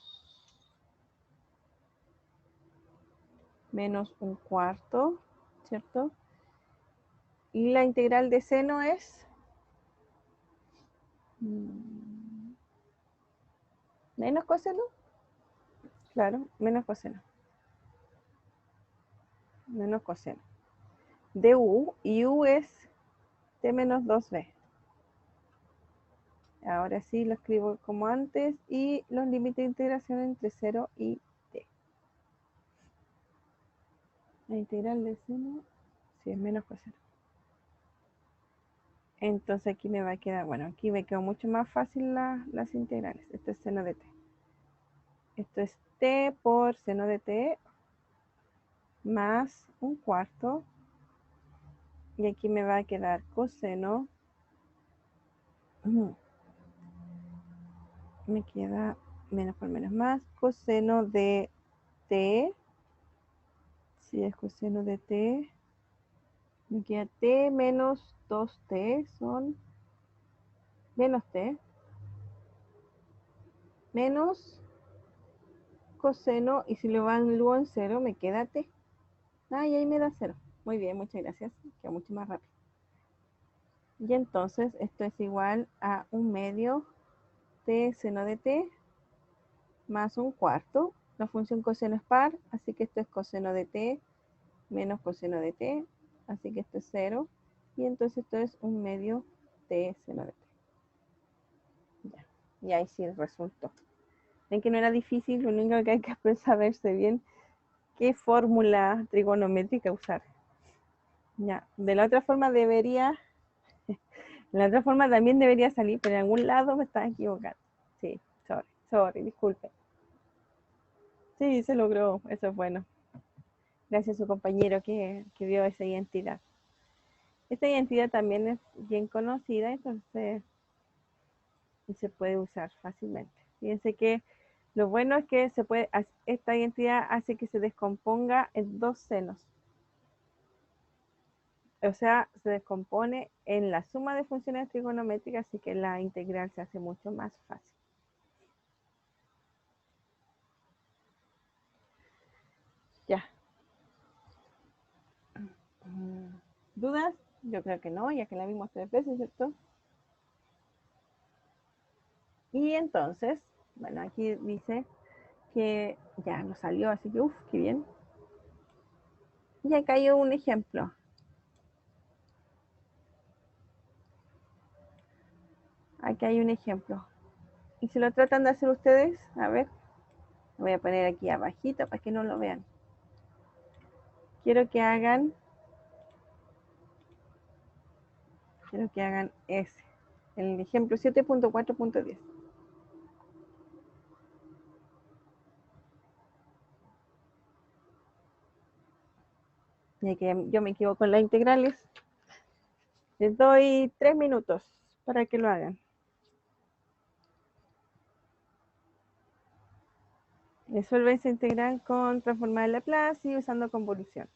un cuarto, ¿cierto? Y la integral de seno es menos coseno, claro, menos coseno, de U, y U es T menos 2B. Ahora sí lo escribo como antes y los límites de integración entre 0 y T. La integral de seno, sí, es menos coseno. Entonces aquí me va a quedar, bueno, aquí me quedó mucho más fácil las integrales. Esto es seno de T. Esto es T por seno de T más un cuarto. Y aquí me va a quedar coseno. Me queda menos por menos más. Coseno de T. Si es coseno de T. Me queda T menos 2T. Son menos T. Menos coseno. Y si lo evalúo en 0, me queda T. Ah, y ahí me da 0. Muy bien, muchas gracias. Queda mucho más rápido. Y entonces esto es igual a un medio T seno de T más un cuarto. La función coseno es par, así que esto es coseno de T menos coseno de T, así que esto es 0. Y entonces esto es un medio T seno de T. Ya. Y ahí sí resultó. Ven que no era difícil, lo único que hay que es saberse bien qué fórmula trigonométrica usar. Ya. De la otra forma también debería salir, pero en algún lado me estaba equivocando. Sí, sorry, disculpe. Sí, se logró, eso es bueno. Gracias a su compañero que vio esa identidad. Esta identidad también es bien conocida, entonces se puede usar fácilmente. Fíjense que Lo bueno es que esta identidad hace que se descomponga en dos senos. O sea, se descompone en la suma de funciones trigonométricas, así que la integral se hace mucho más fácil. Ya. ¿Dudas? Yo creo que no, ya que la vimos 3 veces, ¿cierto? Y entonces, bueno, aquí dice que ya nos salió, así que qué bien. Y acá hay un ejemplo. Aquí hay un ejemplo. Y si lo tratan de hacer ustedes, a ver, lo voy a poner aquí abajito para que no lo vean. Quiero que hagan ese, el ejemplo 7.4.10. Ya que yo me equivoco en las integrales, les doy 3 minutos para que lo hagan. Resuelve esa integral con transformada de Laplace y usando convolución.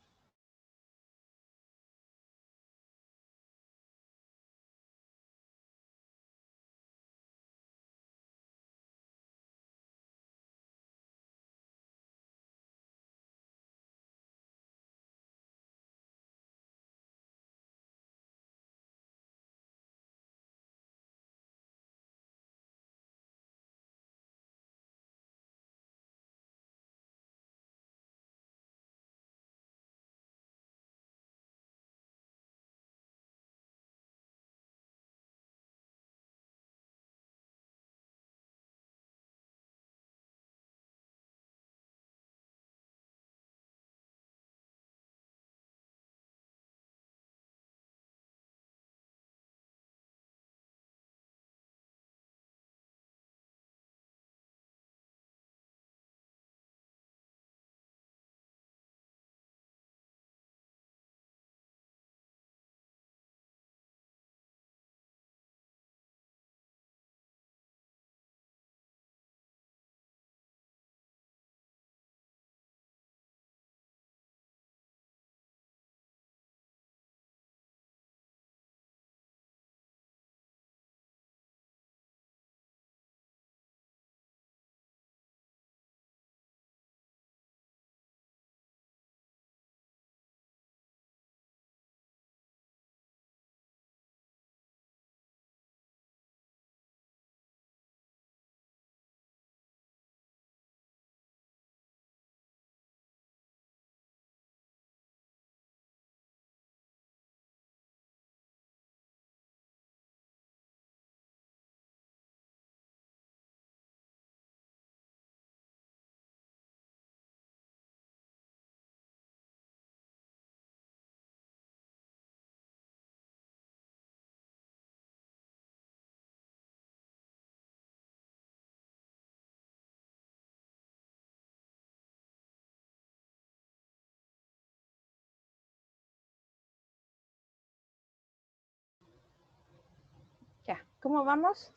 Ya, ¿cómo vamos?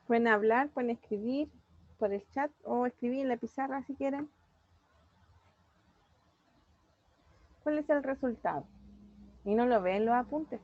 Pueden hablar, pueden escribir por el chat o escribir en la pizarra si quieren. ¿Cuál es el resultado? Y no lo ven los apuntes.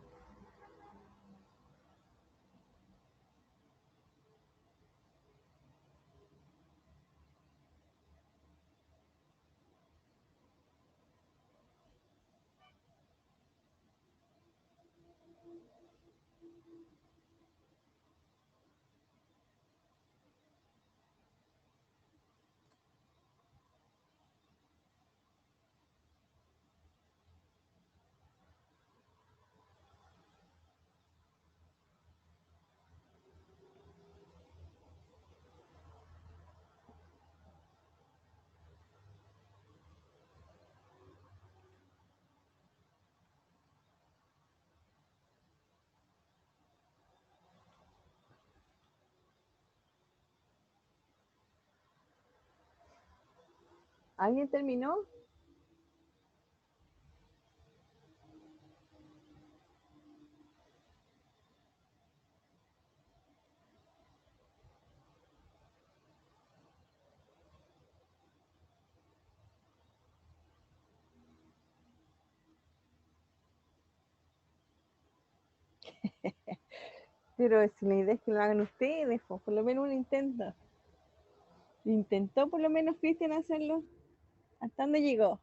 ¿Alguien terminó? Pero si la idea es que lo hagan ustedes, pues, por lo menos un intento. ¿Intentó por lo menos Cristian hacerlo? ¿Hasta dónde llegó?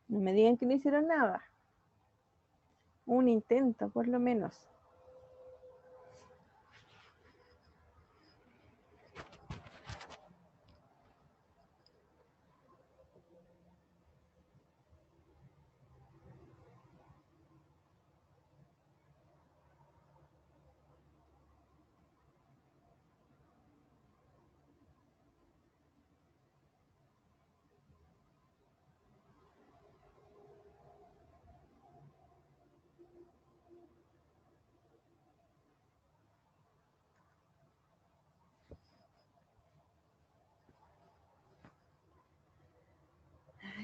No me digan que no hicieron nada. Un intento, por lo menos.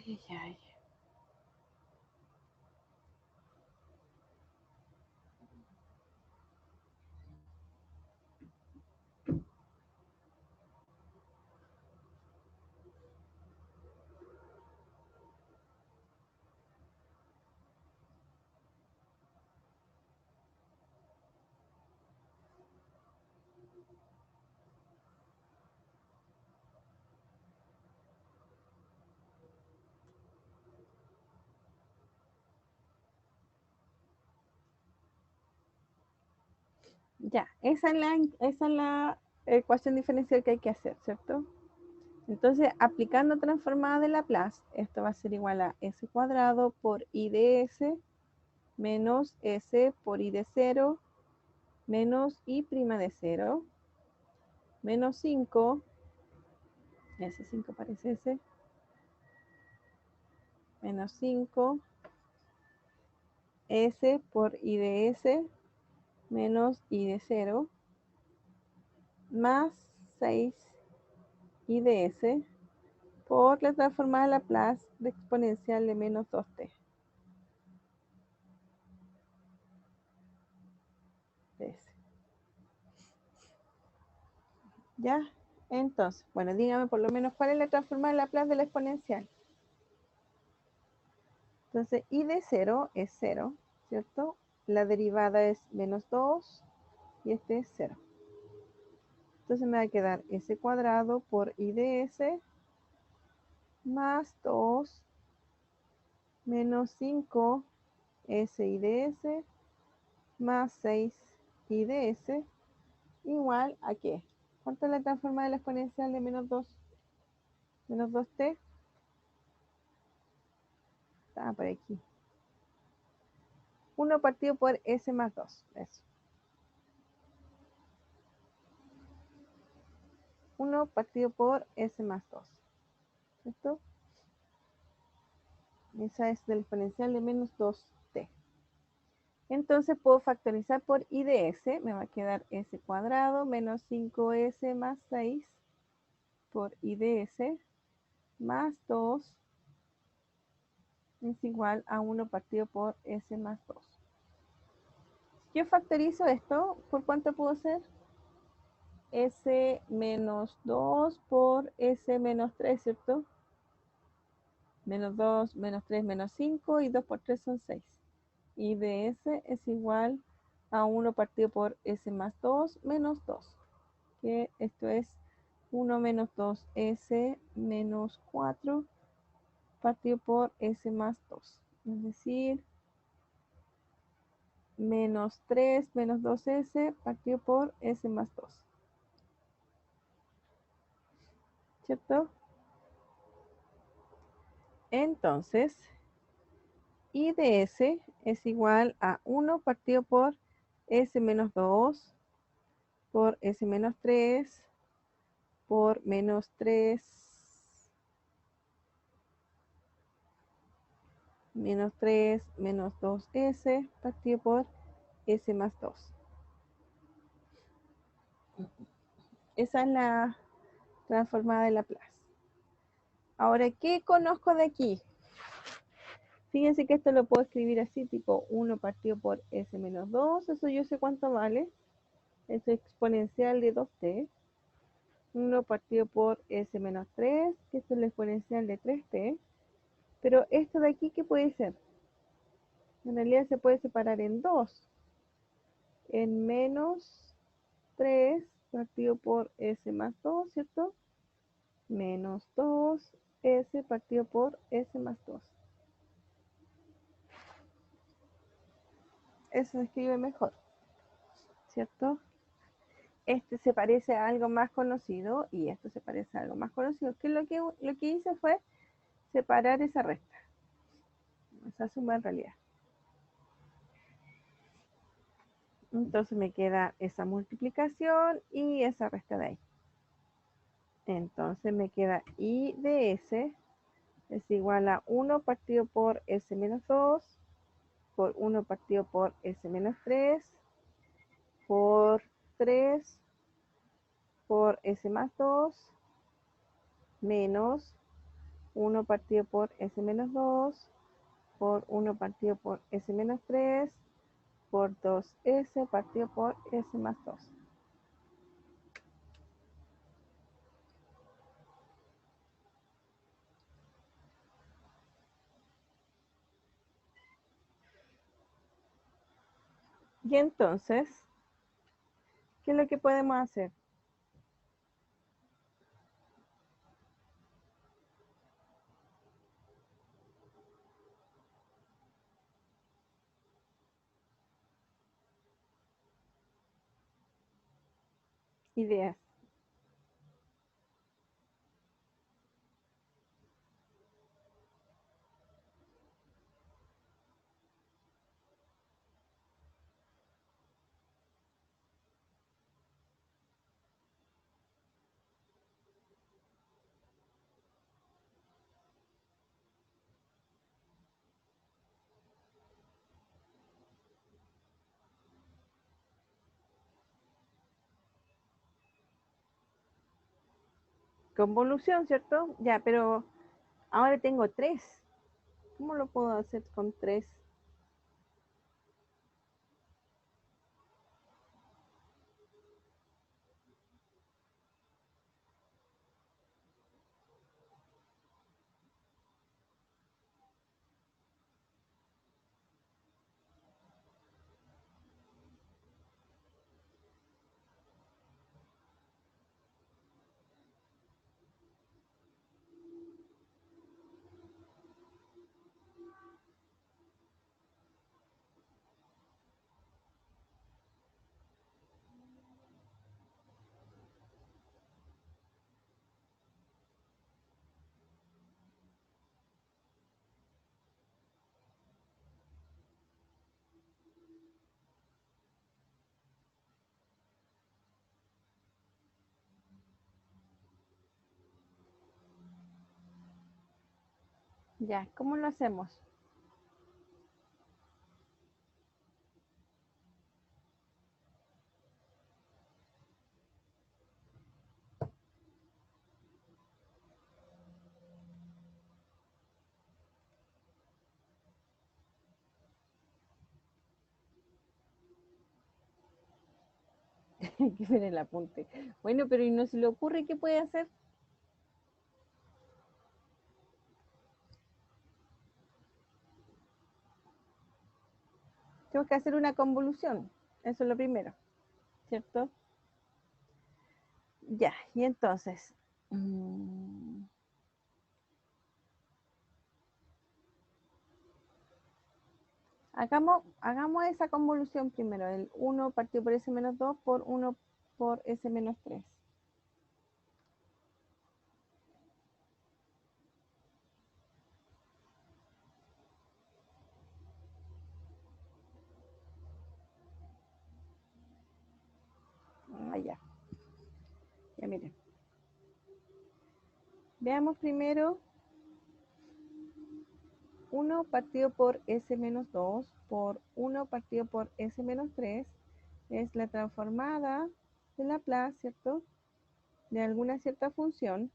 Ay, ay, ay. Ya, esa es la ecuación diferencial que hay que hacer, ¿cierto? Entonces, aplicando transformada de Laplace, esto va a ser igual a s cuadrado por i de s menos s por i de 0 menos i' de 0 menos 5, S5 parece S, menos 5 S por I de S menos I de 0 más 6 I de S por la transformada de Laplace de exponencial de menos 2t de S. ¿Ya? Entonces, bueno, dígame por lo menos cuál es la transformada de Laplace de la exponencial. Entonces, I de 0 es 0, ¿cierto? La derivada es menos 2 y este es 0. Entonces me va a quedar S cuadrado por I de S más 2 menos 5 S I de S más 6 I de S igual a ¿qué? ¿Cuánto es la transformada de la exponencial de menos 2? Menos 2t. Está por aquí. 1 partido por S más 2. Eso. 1 partido por S más 2. ¿Cierto? Esa es del exponencial de menos 2t. Entonces puedo factorizar por I de S. Me va a quedar S cuadrado menos 5S más 6 por I de S más 2 es igual a 1 partido por S más 2. Si yo factorizo esto, ¿por cuánto puedo hacer? S menos 2 por S menos 3, ¿cierto? Menos 2, menos 3, menos 5 y 2 por 3 son 6. Y de S es igual a 1 partido por S más 2 menos 2. Que esto es 1 menos 2S menos 4 partido por S más 2. Es decir, menos 3 menos 2S partido por S más 2. ¿Cierto? Entonces, I de S es igual a 1 partido por S menos 2 por S menos 3 por menos 3 menos 3 menos 2S partido por S más 2. Esa es la transformada de Laplace. Ahora, ¿qué conozco de aquí? Fíjense que esto lo puedo escribir así, tipo 1 partido por S menos 2. Eso yo sé cuánto vale. es exponencial de 2t. 1 partido por s menos 3, que esto es la exponencial de 3t. Pero esto de aquí, ¿qué puede ser? En realidad se puede separar en 2. En menos 3 partido por s más 2, ¿cierto? Menos 2s partido por s más 2. Eso se escribe mejor, ¿cierto? Este se parece a algo más conocido y esto se parece a algo más conocido. Que lo que hice fue separar esa resta, esa suma en realidad. Entonces me queda esa multiplicación y esa resta de ahí. Entonces me queda I de S es igual a 1 partido por S menos 2 por 1 partido por S menos 3 por 3 por S más 2 menos 1 partido por S menos 2 por 1 partido por S menos 3 por 2S partido por S más 2. Y entonces, ¿qué es lo que podemos hacer? Ideas. Convolución, ¿cierto? Ya, pero ahora tengo 3. ¿Cómo lo puedo hacer con 3? Ya, ¿cómo lo hacemos? Hay que ver el apunte. Bueno, pero ¿y no se le ocurre qué puede hacer? Tengo que hacer una convolución. Eso es lo primero, ¿cierto? Ya, y entonces, hagamos esa convolución primero, el 1 partido por S menos 2 por 1 por S menos 3. Ya, ya miren. Veamos primero 1 partido por S menos 2 por 1 partido por S menos 3 es la transformada de Laplace, ¿cierto? De alguna cierta función.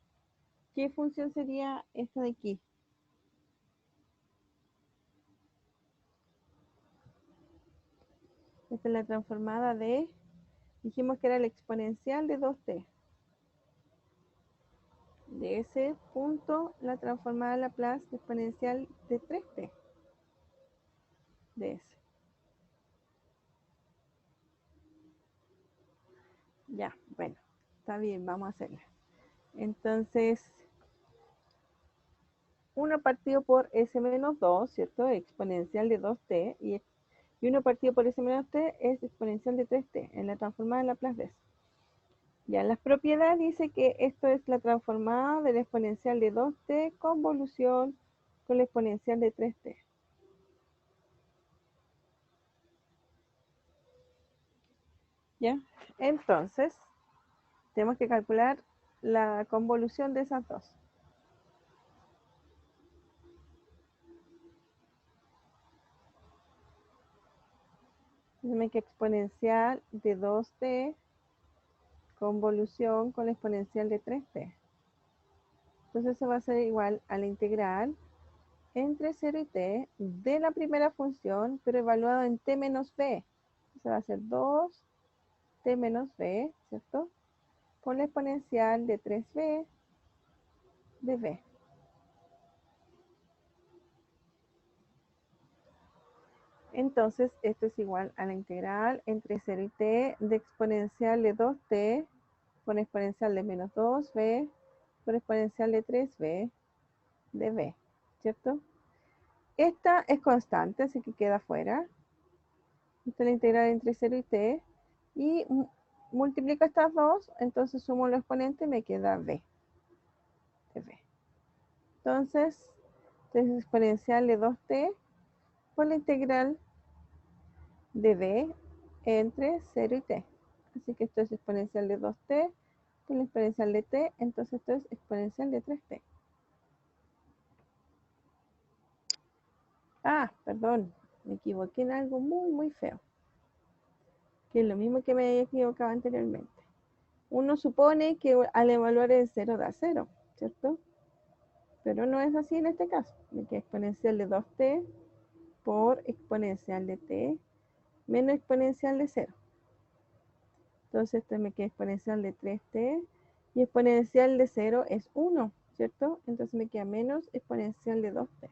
¿Qué función sería esta de aquí? Esta es la transformada de Dijimos que era el exponencial de 2t. De ese punto, la transformada a Laplace exponencial de 3t. De ese. Ya, bueno, está bien, vamos a hacerla. Entonces, 1 partido por s menos 2, ¿cierto? Exponencial de 2t. Y 1 partido por s menos t es exponencial de 3t, en la transformada de Laplace de eso. Ya, las propiedades dice que esto es la transformada de la exponencial de 2t convolución con la exponencial de 3t. ¿Ya? Entonces, tenemos que calcular la convolución de esas dos. Entonces, que exponencial de 2t convolución con la exponencial de 3t. Entonces, eso va a ser igual a la integral entre 0 y t de la primera función, pero evaluado en t menos b. Entonces, va a ser 2t menos b, ¿cierto? Por la exponencial de 3b de b. Entonces, esto es igual a la integral entre 0 y t de exponencial de 2t por exponencial de menos 2b por exponencial de 3b de b, ¿cierto? Esta es constante, así que queda fuera. Esta es la integral entre 0 y t. Y multiplico estas dos, entonces sumo los exponentes y me queda b de b. Entonces, es exponencial de 2t por la integral de b entre 0 y t. Así que esto es exponencial de 2t por la exponencial de t, entonces esto es exponencial de 3t. Ah, perdón, me equivoqué en algo muy, muy feo. Que es lo mismo que me había equivocado anteriormente. Uno supone que al evaluar el 0 da 0, ¿cierto? Pero no es así en este caso. Me queda exponencial de 2t por exponencial de t menos exponencial de 0. Entonces esto me queda exponencial de 3t y exponencial de 0 es 1, ¿cierto? Entonces me queda menos exponencial de 2t.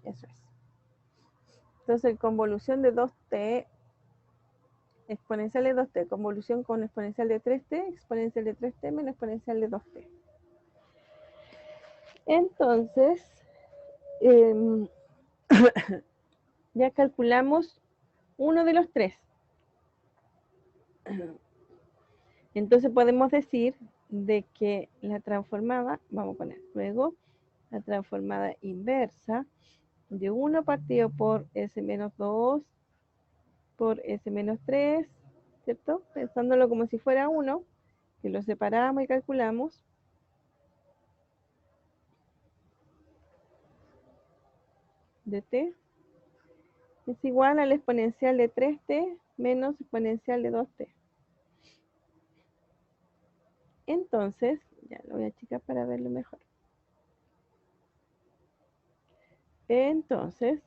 Eso es. Entonces convolución de 2t, exponencial de 2t, convolución con exponencial de 3t, exponencial de 3t menos exponencial de 2t. Entonces, ya calculamos uno de los tres. Entonces podemos decir de que la transformada, vamos a poner luego, la transformada inversa de 1 partido por s menos 2 por s menos 3, ¿cierto? Pensándolo como si fuera 1, que lo separamos y calculamos. De t es igual a la exponencial de 3t menos exponencial de 2t. Entonces, ya lo voy a achicar para verlo mejor. Entonces,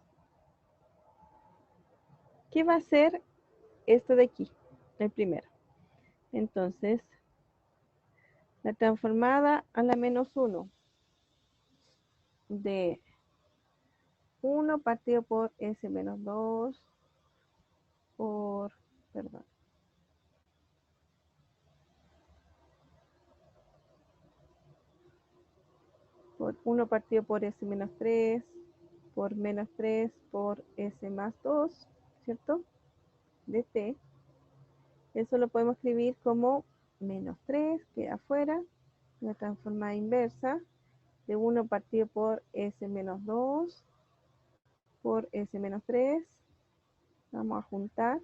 ¿qué va a ser esto de aquí? El primero. Entonces, la transformada a la menos 1 de 1 partido por s menos 2 por, perdón, por 1 partido por s menos 3 por menos 3 por s más 2, ¿cierto? De t. Eso lo podemos escribir como menos 3, queda afuera, la transformada inversa de 1 partido por s menos 2 por s menos 3, vamos a juntar,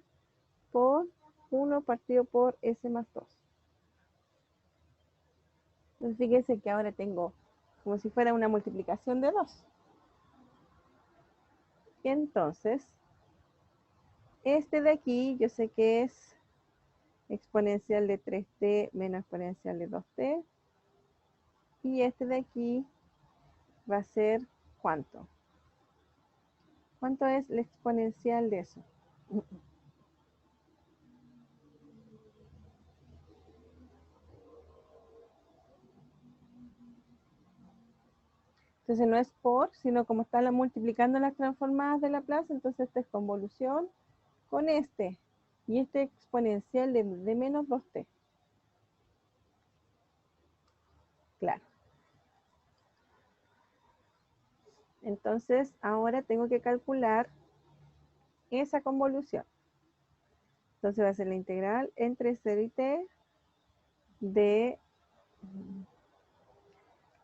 por 1 partido por s más 2. Entonces fíjense que ahora tengo como si fuera una multiplicación de 2. Entonces, este de aquí yo sé que es exponencial de 3t menos exponencial de 2t. Y este de aquí va a ser ¿cuánto? ¿Cuánto es la exponencial de eso? Entonces no es por, sino como están multiplicando las transformadas de Laplace, entonces esta es convolución con este. Y este exponencial de menos 2t. Claro. Entonces ahora tengo que calcular esa convolución. Entonces va a ser la integral entre 0 y t de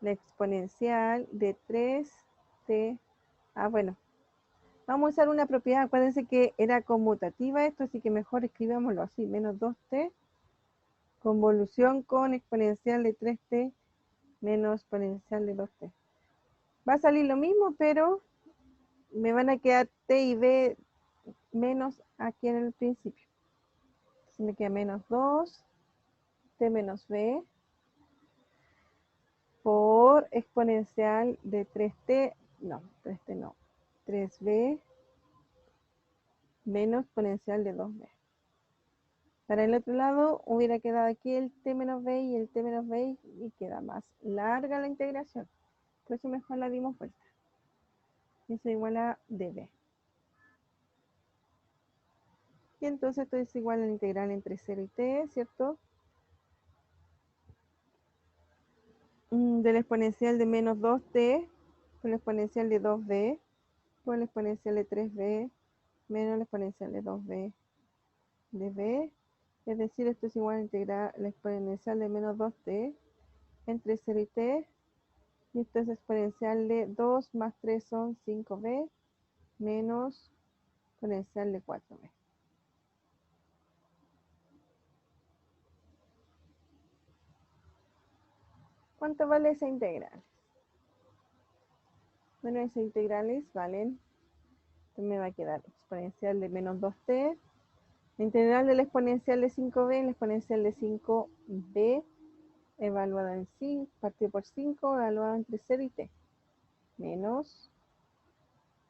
la exponencial de 3t. Ah, bueno. Vamos a usar una propiedad. Acuérdense que era conmutativa esto, así que mejor escribámoslo así. Menos 2t, convolución con exponencial de 3t menos exponencial de 2t. Va a salir lo mismo, pero me van a quedar t y b menos aquí en el principio. Entonces me queda menos 2, t menos b, por exponencial de 3t, no, 3t no, 3b menos exponencial de 2b. Para el otro lado hubiera quedado aquí el t menos b y el t menos b y queda más larga la integración. Por eso mejor la dimos vuelta. Eso es igual a db. Y entonces esto es igual a la integral entre 0 y t, ¿cierto? Del exponencial de menos 2t por el exponencial de 2b por el exponencial de 3b menos el exponencial de 2b de b. Es decir, esto es igual a integrar la exponencial de menos 2t entre 0 y t. Y esto es exponencial de 2 más 3 son 5b menos exponencial de 4b. ¿Cuánto vale esa integral? Bueno, esas integrales valen, entonces me va a quedar exponencial de menos 2t, la integral de la exponencial de 5b, la exponencial de 5b evaluada en 5, partido por 5, evaluada entre 0 y t, menos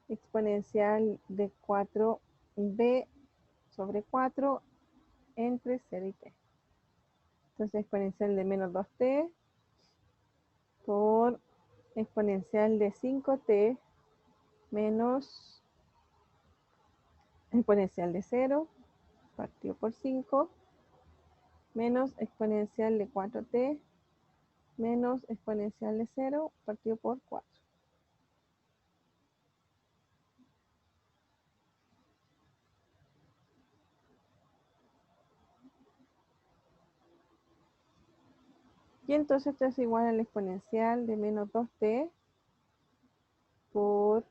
exponencial de 4b sobre 4 entre 0 y t. Entonces exponencial de menos 2t por exponencial de 5t menos exponencial de 0 partido por 5 menos exponencial de 4t menos exponencial de 0 partido por 4. Y entonces esto es igual al exponencial de menos 2t por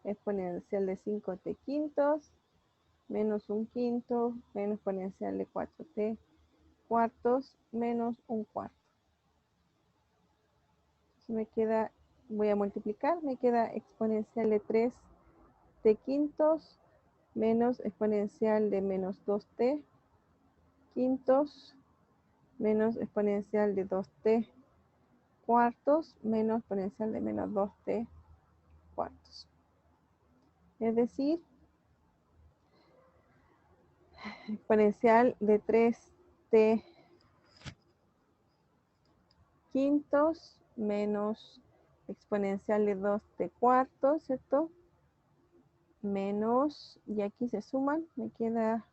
exponencial de 5t quintos menos un quinto menos exponencial de 4t cuartos menos un cuarto. Entonces me queda, voy a multiplicar, me queda exponencial de 3t quintos menos exponencial de menos 2t quintos menos exponencial de 2t cuartos menos exponencial de menos 2t cuartos. Es decir, exponencial de 3t quintos menos exponencial de 2t cuartos, ¿cierto? Menos, y aquí se suman, me queda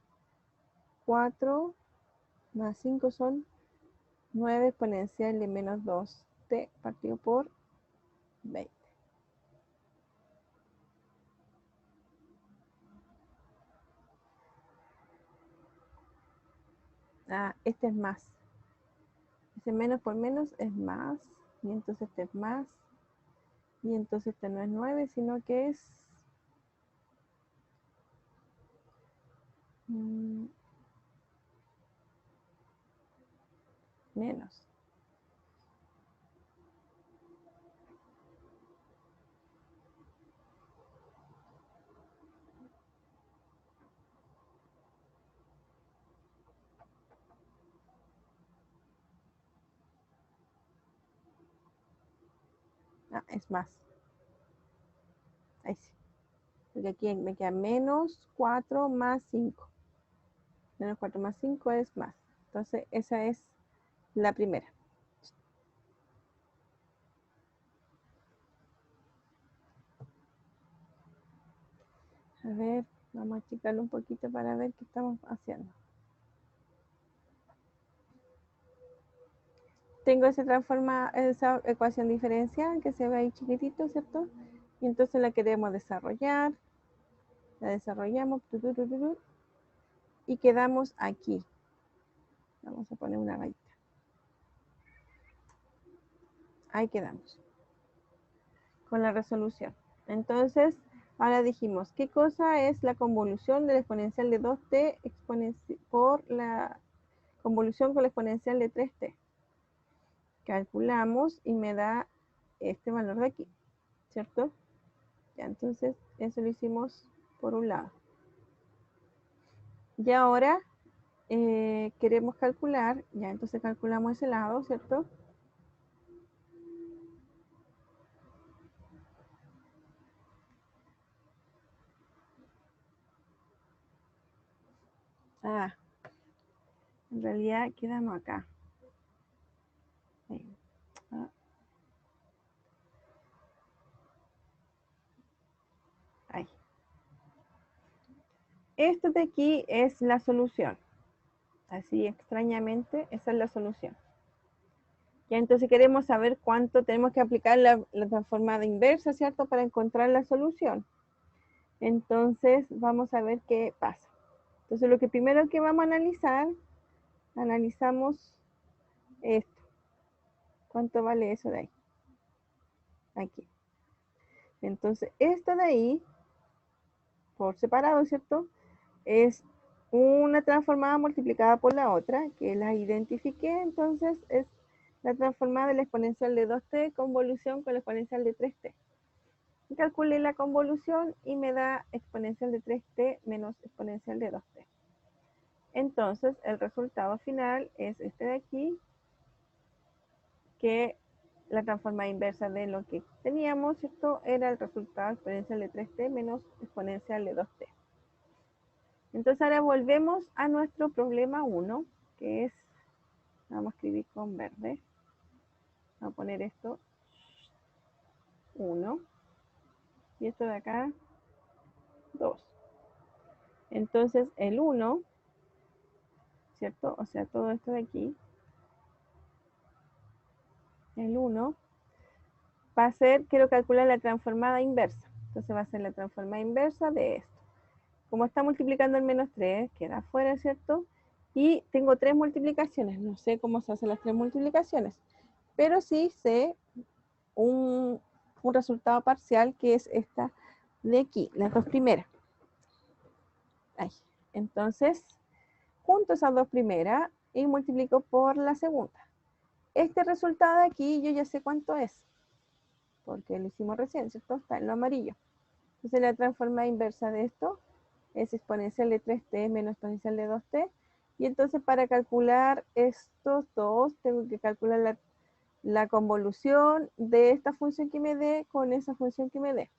4 más 5 son 9 exponencial de menos 2t partido por 20. Ah, este es más. Ese menos por menos es más. Y entonces este es más. Y entonces este no es 9, sino que es menos. Ah, es más. Ahí sí. Porque aquí me queda menos 4 más 5. Menos 4 más 5 es más. Entonces esa es la primera. A ver, vamos a achicarlo un poquito para ver qué estamos haciendo. Tengo esa ecuación diferencial que se ve ahí chiquitito, ¿cierto? Y entonces la queremos desarrollar. La desarrollamos. Y quedamos aquí. Vamos a poner una rayita. Ahí quedamos. Con la resolución. Entonces, ahora dijimos, ¿qué cosa es la convolución del exponencial de 2t por la convolución con la exponencial de 3t? Calculamos y me da este valor de aquí, ¿cierto? Ya, entonces, eso lo hicimos por un lado. Y ahora queremos calcular, ya entonces calculamos ese lado, ¿cierto? Ah, en realidad quedamos acá. Ahí. Ah. Ahí. Esto de aquí es la solución. Así extrañamente, esa es la solución. Ya entonces queremos saber cuánto tenemos que aplicar la transformada inversa, ¿cierto? Para encontrar la solución. Entonces vamos a ver qué pasa. Entonces lo que primero que vamos a analizar, analizamos esto. ¿Cuánto vale eso de ahí? Aquí. Entonces esto de ahí, por separado, ¿cierto? Es una transformada multiplicada por la otra, que la identifiqué, entonces es la transformada de la exponencial de 2t convolución con la exponencial de 3t. Calculé la convolución y me da exponencial de 3t menos exponencial de 2t. Entonces el resultado final es este de aquí, que la transformada inversa de lo que teníamos, ¿cierto? Era el resultado exponencial de 3t menos exponencial de 2t. Entonces ahora volvemos a nuestro problema 1, que es, vamos a escribir con verde, vamos a poner esto 1 y esto de acá 2. Entonces el 1, ¿cierto? O sea, todo esto de aquí, el 1 va a ser, quiero calcular la transformada inversa. Entonces va a ser la transformada inversa de esto. Como está multiplicando el menos 3, queda afuera, ¿cierto? Y tengo 3 multiplicaciones. No sé cómo se hacen las 3 multiplicaciones, pero sí sé un resultado parcial que es esta de aquí, las dos primeras. Ahí. Entonces, junto esas dos primeras y multiplico por la segunda. Este resultado de aquí yo ya sé cuánto es, porque lo hicimos recién, ¿cierto? Está en lo amarillo. Entonces la transformada inversa de esto es exponencial de 3t menos exponencial de 2t. Y entonces para calcular estos dos, tengo que calcular la convolución de esta función que me dé con esa función que me dé.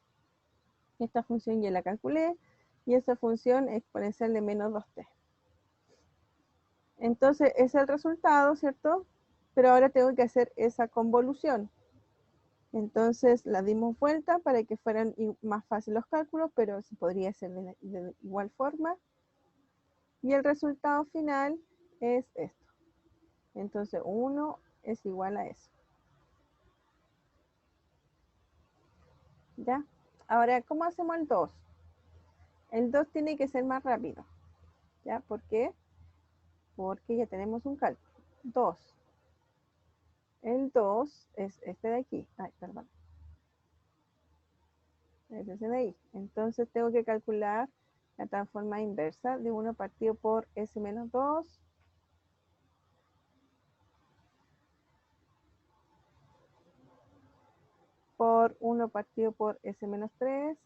Esta función ya la calculé y esta función exponencial de menos 2t. Entonces es el resultado, ¿cierto? Pero ahora tengo que hacer esa convolución. Entonces la dimos vuelta para que fueran más fáciles los cálculos, pero se podría hacer de igual forma. Y el resultado final es esto. Entonces 1 es igual a eso. ¿Ya? Ahora, ¿cómo hacemos el 2? El 2 tiene que ser más rápido. ¿Ya? ¿Por qué? Porque ya tenemos un cálculo. 2. El 2 es este de aquí. Ay, perdón. Es ese de ahí. Entonces tengo que calcular la transformada inversa de 1 partido por s menos 2 por 1 partido por s menos 3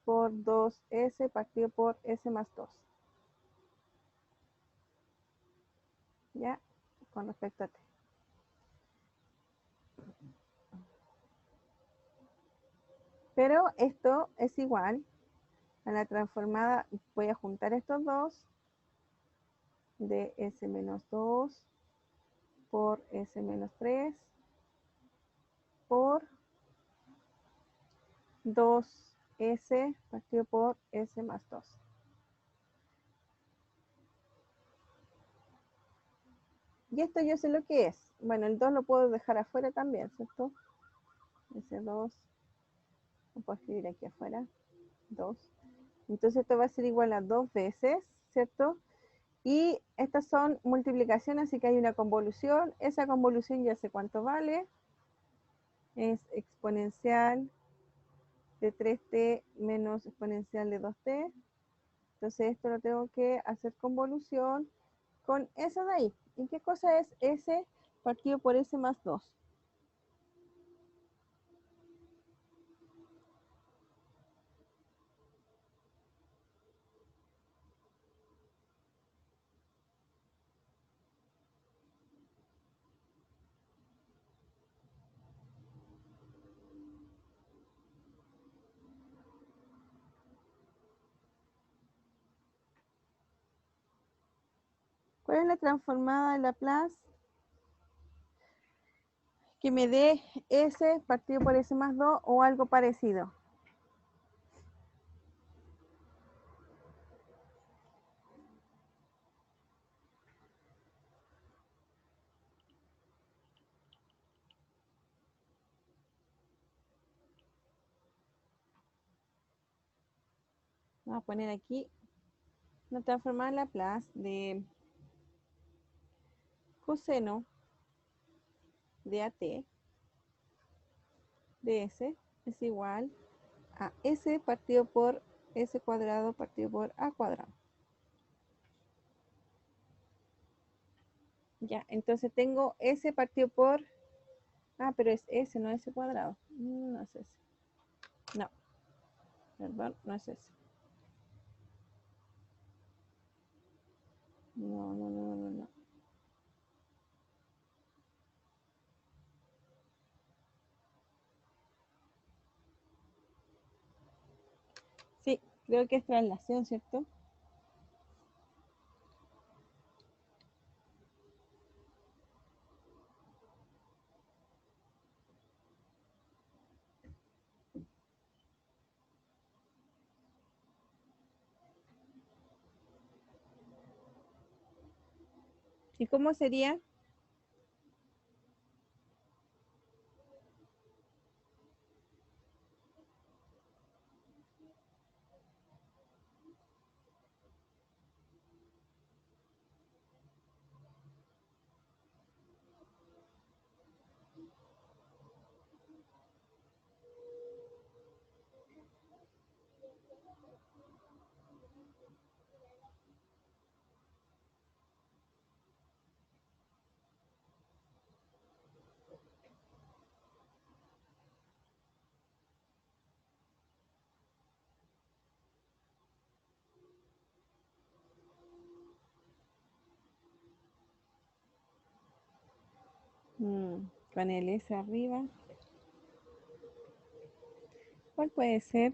por 2s partido por s más 2. ¿Ya? Con respecto a t. Pero esto es igual a la transformada, voy a juntar estos dos, de s menos 2 por s menos 3 por 2 S partido por S más 2. Y esto yo sé lo que es. Bueno, el 2 lo puedo dejar afuera también, ¿cierto? S2, lo puedo escribir aquí afuera, 2. Entonces esto va a ser igual a 2 veces, ¿cierto? Y estas son multiplicaciones, así que hay una convolución. Esa convolución ya sé cuánto vale. Es exponencial de 3t menos exponencial de 2t. Entonces esto lo tengo que hacer convolución con eso de ahí. ¿Y qué cosa es S partido por S más 2? ¿Cuál es la transformada de Laplace que me dé S partido por S más 2 o algo parecido? Vamos a poner aquí una transformada de Laplace de coseno de AT de S es igual a S partido por S cuadrado partido por A cuadrado. Ya, entonces tengo S partido por... Ah, pero es S, no S cuadrado. No es S. No, perdón, no es S. No, no, no, no, no. Sí, creo que es traslación, ¿cierto? ¿Y cómo sería? Con el S arriba. ¿Cuál puede ser?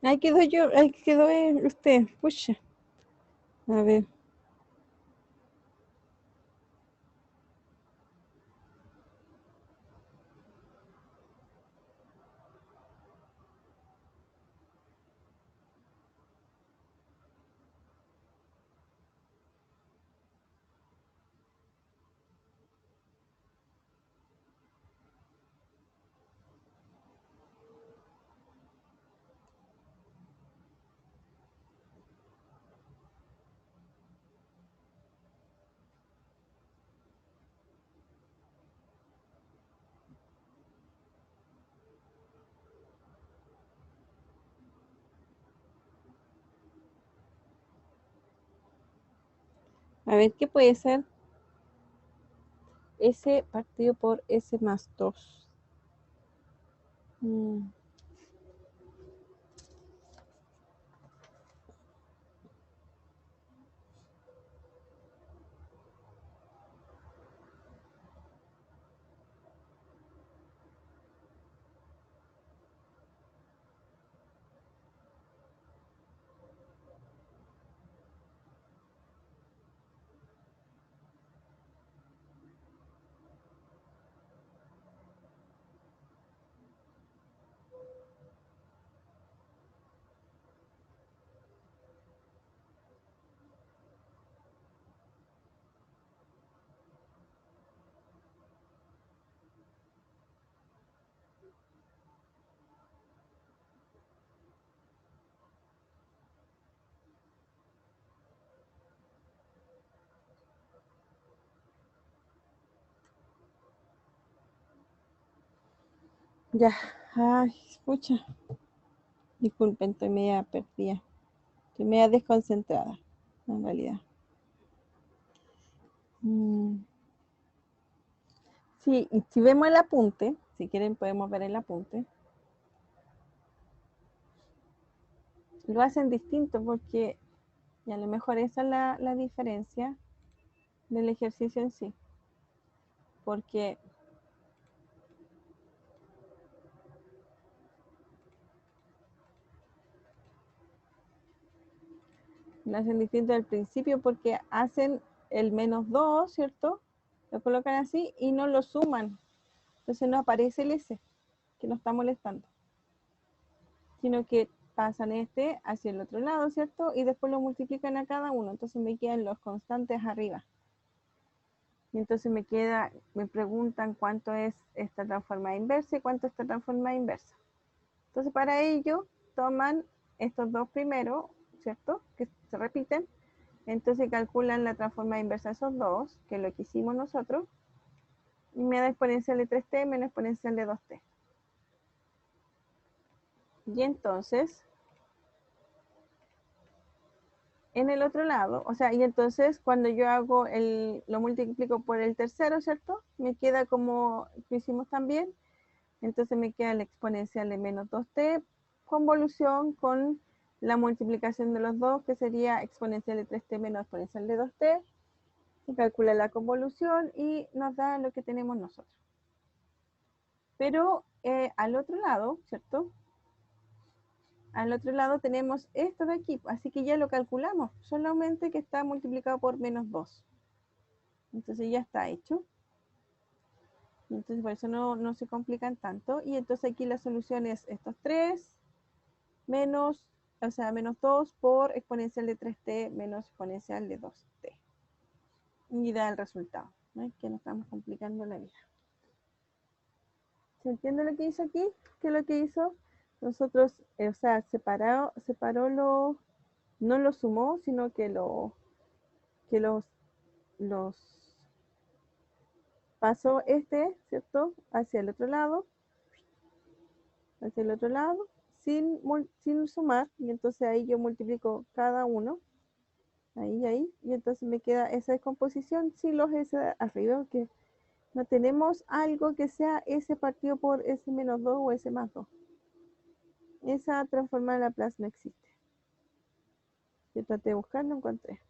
Ahí quedó yo, ahí quedó usted. Pucha. A ver. A ver, ¿qué puede ser? S partido por S más 2. Ya, ay, escucha. Disculpen, estoy media perdida. Estoy media desconcentrada, en realidad. Sí, y si vemos el apunte, si quieren podemos ver el apunte. Lo hacen distinto porque, y a lo mejor esa es la diferencia del ejercicio en sí. Porque lo hacen distinto al principio porque hacen el menos 2, ¿cierto? Lo colocan así y no lo suman. Entonces no aparece el S, que nos está molestando. Sino que pasan este hacia el otro lado, ¿cierto? Y después lo multiplican a cada uno. Entonces me quedan los constantes arriba. Y entonces me preguntan cuánto es esta transformada inversa y cuánto es esta transformada inversa. Entonces para ello toman estos dos primeros, ¿cierto? Que se repiten. Entonces calculan la transformada inversa de esos dos, que es lo que hicimos nosotros, y me da exponencial de 3t menos exponencial de 2t. Y entonces, en el otro lado, o sea, y entonces cuando yo hago lo multiplico por el tercero, ¿cierto? Me queda como lo hicimos también. Entonces me queda la exponencial de menos 2t, convolución con la multiplicación de los dos, que sería exponencial de 3t menos exponencial de 2t. Se calcula la convolución y nos da lo que tenemos nosotros. Pero al otro lado, ¿cierto? Al otro lado tenemos esto de aquí, así que ya lo calculamos, solamente que está multiplicado por menos 2. Entonces ya está hecho. Entonces por eso no se complican tanto. Y entonces aquí la solución es estos 3 menos, o sea, menos 2 por exponencial de 3t menos exponencial de 2t. Y da el resultado. ¿No? Que no estamos complicando la vida. ¿Se entiende lo que hizo aquí? ¿Qué es lo que hizo? Nosotros, o sea, separó no lo sumó, sino que los pasó ¿cierto? Hacia el otro lado, sin sumar, y entonces ahí yo multiplico cada uno, ahí, y entonces me queda esa descomposición sin los S arriba, que no tenemos algo que sea S partido por S menos 2 o S más 2. Esa transformada en Laplace no existe. Yo traté de buscar, no encontré.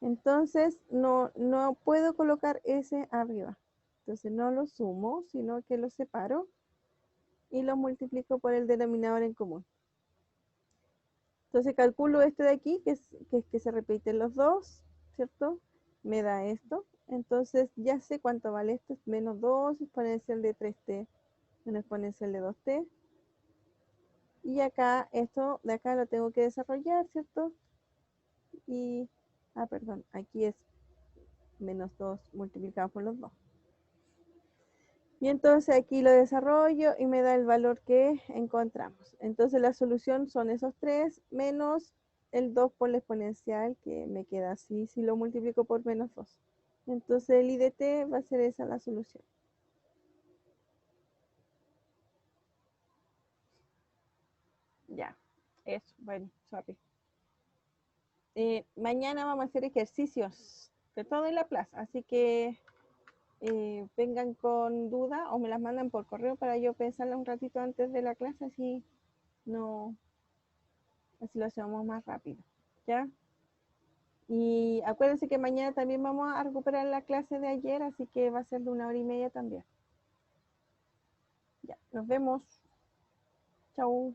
Entonces no puedo colocar S arriba. Entonces no lo sumo, sino que lo separo y lo multiplico por el denominador en común. Entonces calculo este de aquí, que es que se repiten los dos, ¿cierto? Me da esto. Entonces ya sé cuánto vale esto. Es menos 2 exponencial de 3t menos exponencial de 2t. Y acá, esto de acá lo tengo que desarrollar, ¿cierto? Y, perdón, aquí es menos 2 multiplicado por los 2. Y entonces aquí lo desarrollo y me da el valor que encontramos. Entonces la solución son esos 3 menos el 2 por la exponencial, que me queda así si lo multiplico por menos 2. Entonces el I de t va a ser esa la solución. Ya, eso, bueno, sorry. Mañana vamos a hacer ejercicios de todo en la plaza, así que vengan con duda o me las mandan por correo para yo pensarla un ratito antes de la clase, así no, así lo hacemos más rápido, ¿ya? Y acuérdense que mañana también vamos a recuperar la clase de ayer, así que va a ser de 1 hora y media también. Ya, nos vemos. Chau.